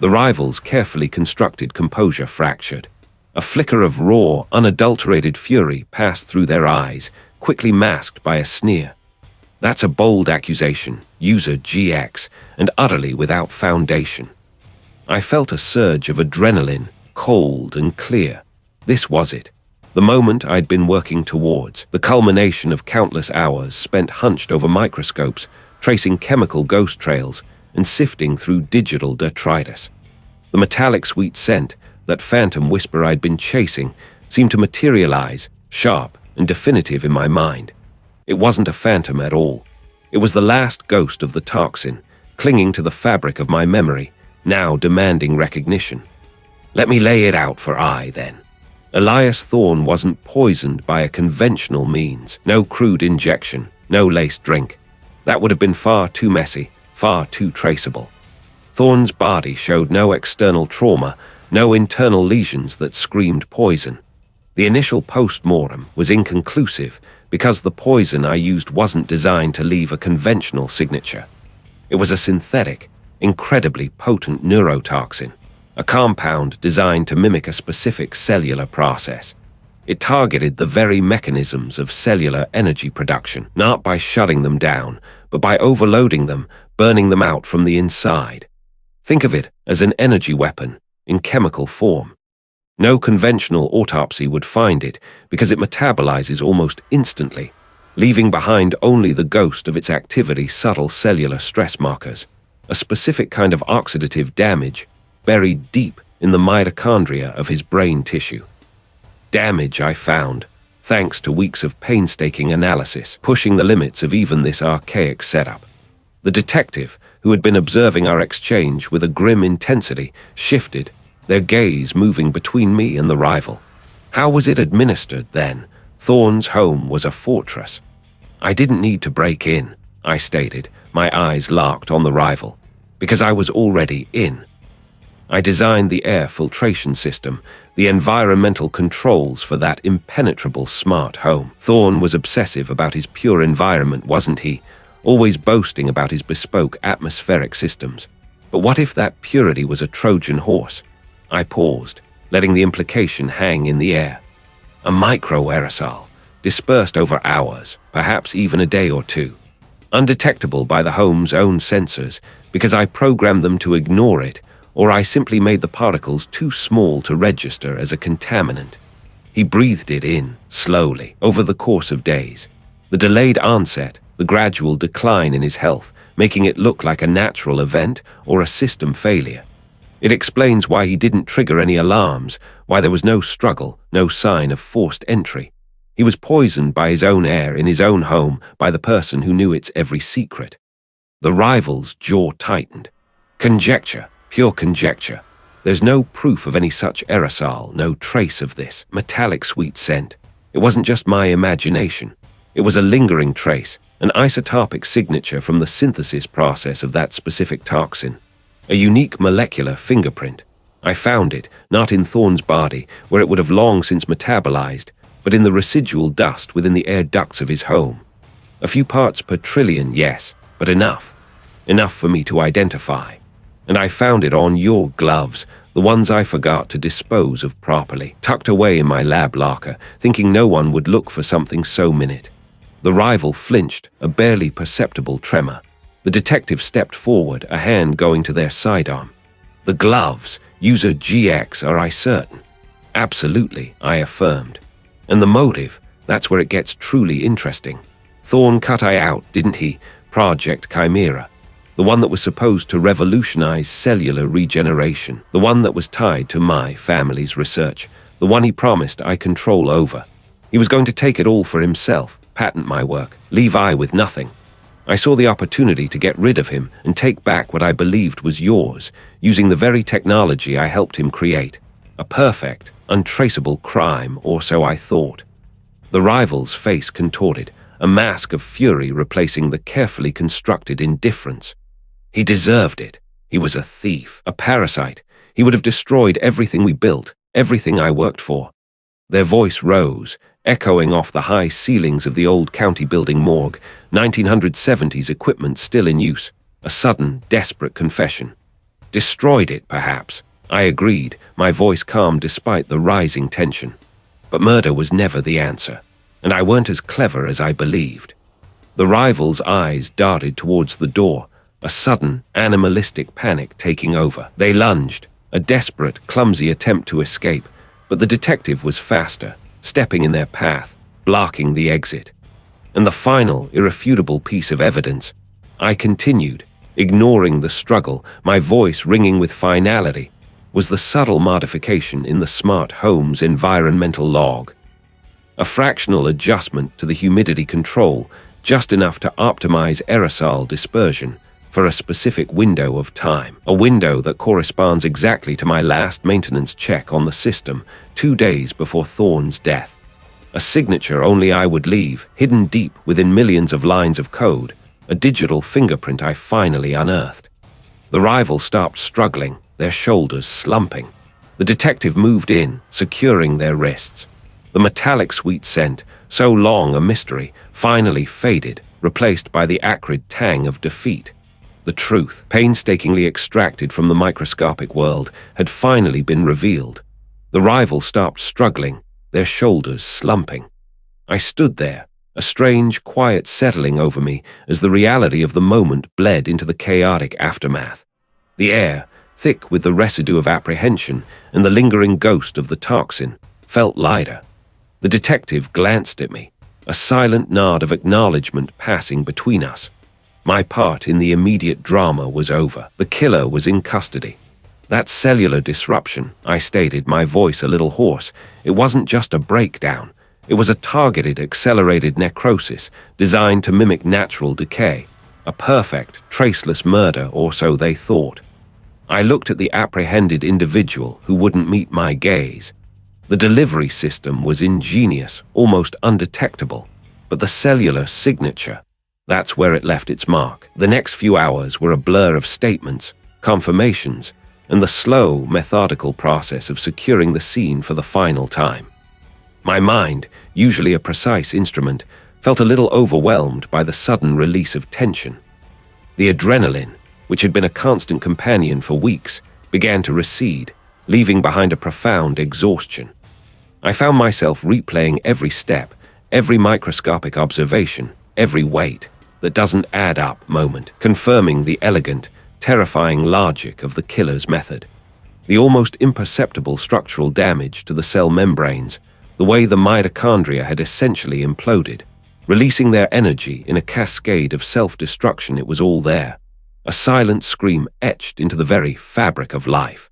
The rival's carefully constructed composure fractured. A flicker of raw, unadulterated fury passed through their eyes, quickly masked by a sneer. That's a bold accusation, user GX, and utterly without foundation. I felt a surge of adrenaline, cold and clear. This was it. The moment I'd been working towards, the culmination of countless hours spent hunched over microscopes, tracing chemical ghost trails and sifting through digital detritus. The metallic sweet scent, that phantom whisper I'd been chasing, seemed to materialize, sharp and definitive in my mind. It wasn't a phantom at all. It was the last ghost of the toxin, clinging to the fabric of my memory, now demanding recognition. Let me lay it out for I, then. Elias Thorne wasn't poisoned by a conventional means, no crude injection, no laced drink. That would have been far too messy, far too traceable. Thorne's body showed no external trauma, no internal lesions that screamed poison. The initial post-mortem was inconclusive because the poison I used wasn't designed to leave a conventional signature. It was a synthetic, incredibly potent neurotoxin, a compound designed to mimic a specific cellular process. It targeted the very mechanisms of cellular energy production, not by shutting them down, but by overloading them, burning them out from the inside. Think of it as an energy weapon, in chemical form. No conventional autopsy would find it because it metabolizes almost instantly, leaving behind only the ghost of its activity's subtle cellular stress markers, a specific kind of oxidative damage buried deep in the mitochondria of his brain tissue. Damage, I found, thanks to weeks of painstaking analysis, pushing the limits of even this archaic setup. The detective, who had been observing our exchange with a grim intensity, shifted, their gaze moving between me and the rival. How was it administered, then? Thorne's home was a fortress. I didn't need to break in, I stated, my eyes locked on the rival, because I was already in. I designed the air filtration system, the environmental controls for that impenetrable smart home. Thorne was obsessive about his pure environment, wasn't he? Always boasting about his bespoke atmospheric systems. But what if that purity was a Trojan horse? I paused, letting the implication hang in the air. A micro-aerosol, dispersed over hours, perhaps even a day or two. Undetectable by the home's own sensors, because I programmed them to ignore it, or I simply made the particles too small to register as a contaminant. He breathed it in, slowly, over the course of days. The delayed onset, the gradual decline in his health, making it look like a natural event or a system failure. It explains why he didn't trigger any alarms, why there was no struggle, no sign of forced entry. He was poisoned by his own air in his own home by the person who knew its every secret. The rival's jaw tightened. Conjecture, pure conjecture. There's no proof of any such aerosol, no trace of this metallic sweet scent. It wasn't just my imagination. It was a lingering trace, an isotopic signature from the synthesis process of that specific toxin. A unique molecular fingerprint. I found it, not in Thorne's body, where it would have long since metabolized, but in the residual dust within the air ducts of his home. A few parts per trillion, yes, but enough. Enough for me to identify. And I found it on your gloves, the ones I forgot to dispose of properly, tucked away in my lab locker, thinking no one would look for something so minute. The rival flinched, a barely perceptible tremor. The detective stepped forward, a hand going to their sidearm. The gloves, user GX, are I certain? Absolutely, I affirmed. And the motive, that's where it gets truly interesting. Thorne cut I out, didn't he? Project Chimera. The one that was supposed to revolutionize cellular regeneration. The one that was tied to my family's research. The one he promised I control over. He was going to take it all for himself, patent my work, leave I with nothing. I saw the opportunity to get rid of him and take back what I believed was yours, using the very technology I helped him create. A perfect, untraceable crime, or so I thought. The rival's face contorted, a mask of fury replacing the carefully constructed indifference. He deserved it. He was a thief, a parasite. He would have destroyed everything we built, everything I worked for. Their voice rose, echoing off the high ceilings of the old county building morgue, 1970s equipment still in use. A sudden, desperate confession. Destroyed it, perhaps. I agreed, my voice calm despite the rising tension. But murder was never the answer, and I weren't as clever as I believed. The rival's eyes darted towards the door, a sudden, animalistic panic taking over. They lunged, a desperate, clumsy attempt to escape, but the detective was faster, stepping in their path, blocking the exit. And the final, irrefutable piece of evidence. I continued, ignoring the struggle, my voice ringing with finality, was the subtle modification in the smart home's environmental log. A fractional adjustment to the humidity control, just enough to optimize aerosol dispersion for a specific window of time, a window that corresponds exactly to my last maintenance check on the system 2 days before Thorne's death. A signature only I would leave, hidden deep within millions of lines of code, a digital fingerprint I finally unearthed. The rival stopped struggling, their shoulders slumping. The detective moved in, securing their wrists. The metallic sweet scent, so long a mystery, finally faded, replaced by the acrid tang of defeat. The truth, painstakingly extracted from the microscopic world, had finally been revealed. The rival stopped struggling, their shoulders slumping. I stood there, a strange, quiet settling over me as the reality of the moment bled into the chaotic aftermath. The air, thick with the residue of apprehension and the lingering ghost of the toxin, felt lighter. The detective glanced at me, a silent nod of acknowledgement passing between us. My part in the immediate drama was over. The killer was in custody. That cellular disruption, I stated, my voice a little hoarse, it wasn't just a breakdown. It was a targeted, accelerated necrosis designed to mimic natural decay, a perfect, traceless murder, or so they thought. I looked at the apprehended individual who wouldn't meet my gaze. The delivery system was ingenious, almost undetectable, but the cellular signature, that's where it left its mark. The next few hours were a blur of statements, confirmations, and the slow, methodical process of securing the scene for the final time. My mind, usually a precise instrument, felt a little overwhelmed by the sudden release of tension. The adrenaline, which had been a constant companion for weeks, began to recede, leaving behind a profound exhaustion. I found myself replaying every step, every microscopic observation, every weight that doesn't add up moment, confirming the elegant, terrifying logic of the killer's method. The almost imperceptible structural damage to the cell membranes, the way the mitochondria had essentially imploded, releasing their energy in a cascade of self-destruction. It was all there, a silent scream etched into the very fabric of life.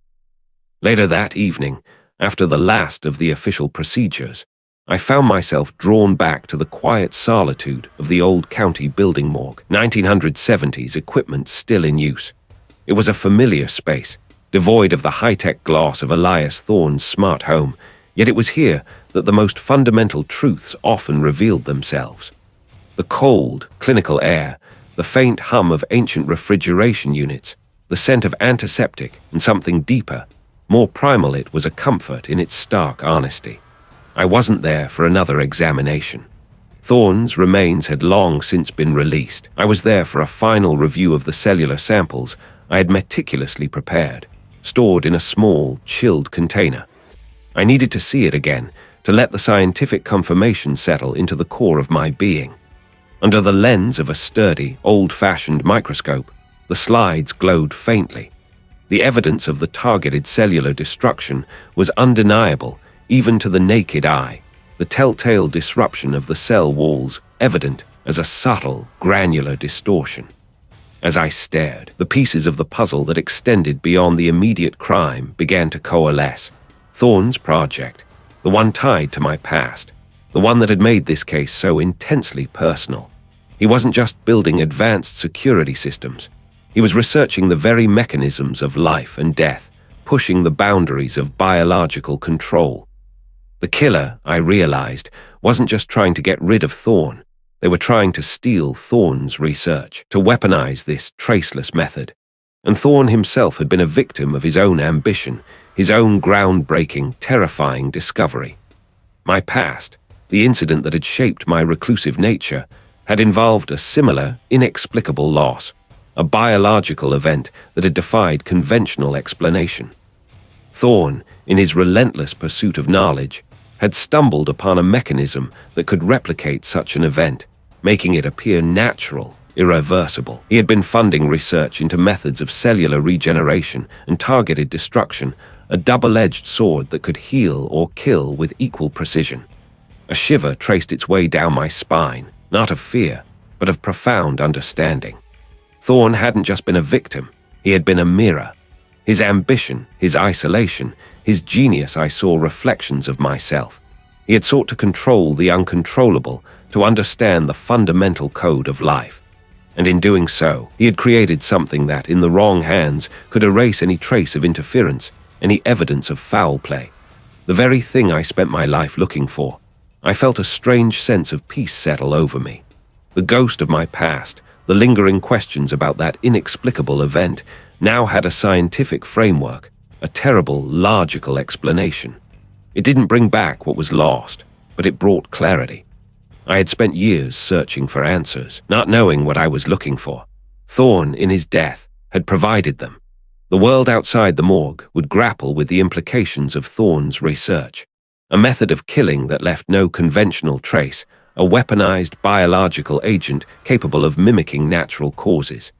Later that evening, after the last of the official procedures, I found myself drawn back to the quiet solitude of the old county building morgue, 1970s equipment still in use. It was a familiar space, devoid of the high-tech gloss of Elias Thorne's smart home, yet it was here that the most fundamental truths often revealed themselves. The cold, clinical air, the faint hum of ancient refrigeration units, the scent of antiseptic, and something deeper, more primal. It was a comfort in its stark honesty. I wasn't there for another examination. Thorne's remains had long since been released. I was there for a final review of the cellular samples I had meticulously prepared, stored in a small, chilled container. I needed to see it again, to let the scientific confirmation settle into the core of my being. Under the lens of a sturdy, old-fashioned microscope, the slides glowed faintly. The evidence of the targeted cellular destruction was undeniable, even to the naked eye, the telltale disruption of the cell walls evident as a subtle, granular distortion. As I stared, the pieces of the puzzle that extended beyond the immediate crime began to coalesce. Thorne's project, the one tied to my past, the one that had made this case so intensely personal. He wasn't just building advanced security systems. He was researching the very mechanisms of life and death, pushing the boundaries of biological control. The killer, I realized, wasn't just trying to get rid of Thorne. They were trying to steal Thorne's research, to weaponize this traceless method. And Thorne himself had been a victim of his own ambition, his own groundbreaking, terrifying discovery. My past, the incident that had shaped my reclusive nature, had involved a similar, inexplicable loss, a biological event that had defied conventional explanation. Thorne, in his relentless pursuit of knowledge, had stumbled upon a mechanism that could replicate such an event, making it appear natural, irreversible. He had been funding research into methods of cellular regeneration and targeted destruction, a double-edged sword that could heal or kill with equal precision. A shiver traced its way down my spine, not of fear, but of profound understanding. Thorne hadn't just been a victim, he had been a mirror. His ambition, his isolation, his genius I saw reflections of myself. He had sought to control the uncontrollable, to understand the fundamental code of life. And in doing so, he had created something that, in the wrong hands, could erase any trace of interference, any evidence of foul play. The very thing I spent my life looking for. I felt a strange sense of peace settle over me. The ghost of my past, the lingering questions about that inexplicable event, now had a scientific framework, a terrible, logical explanation. It didn't bring back what was lost, but it brought clarity. I had spent years searching for answers, not knowing what I was looking for. Thorne, in his death, had provided them. The world outside the morgue would grapple with the implications of Thorne's research, a method of killing that left no conventional trace, a weaponized biological agent capable of mimicking natural causes.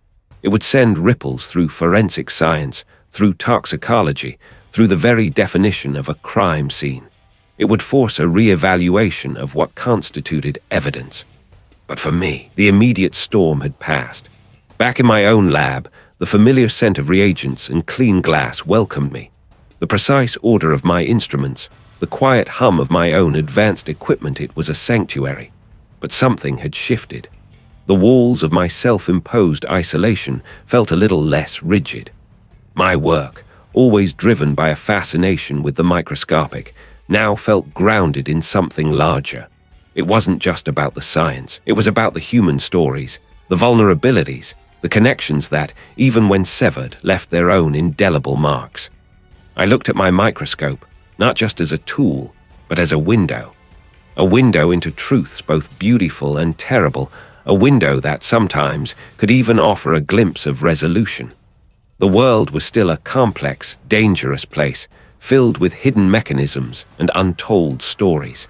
It would send ripples through forensic science, through toxicology, through the very definition of a crime scene. It would force a re-evaluation of what constituted evidence. But for me, the immediate storm had passed. Back in my own lab, the familiar scent of reagents and clean glass welcomed me. The precise order of my instruments, the quiet hum of my own advanced equipment, it was a sanctuary. But something had shifted. The walls of my self-imposed isolation felt a little less rigid. My work, always driven by a fascination with the microscopic, now felt grounded in something larger. It wasn't just about the science. It was about the human stories, the vulnerabilities, the connections that, even when severed, left their own indelible marks. I looked at my microscope, not just as a tool, but as a window into truths both beautiful and terrible, a window that sometimes could even offer a glimpse of resolution. The world was still a complex, dangerous place, filled with hidden mechanisms and untold stories.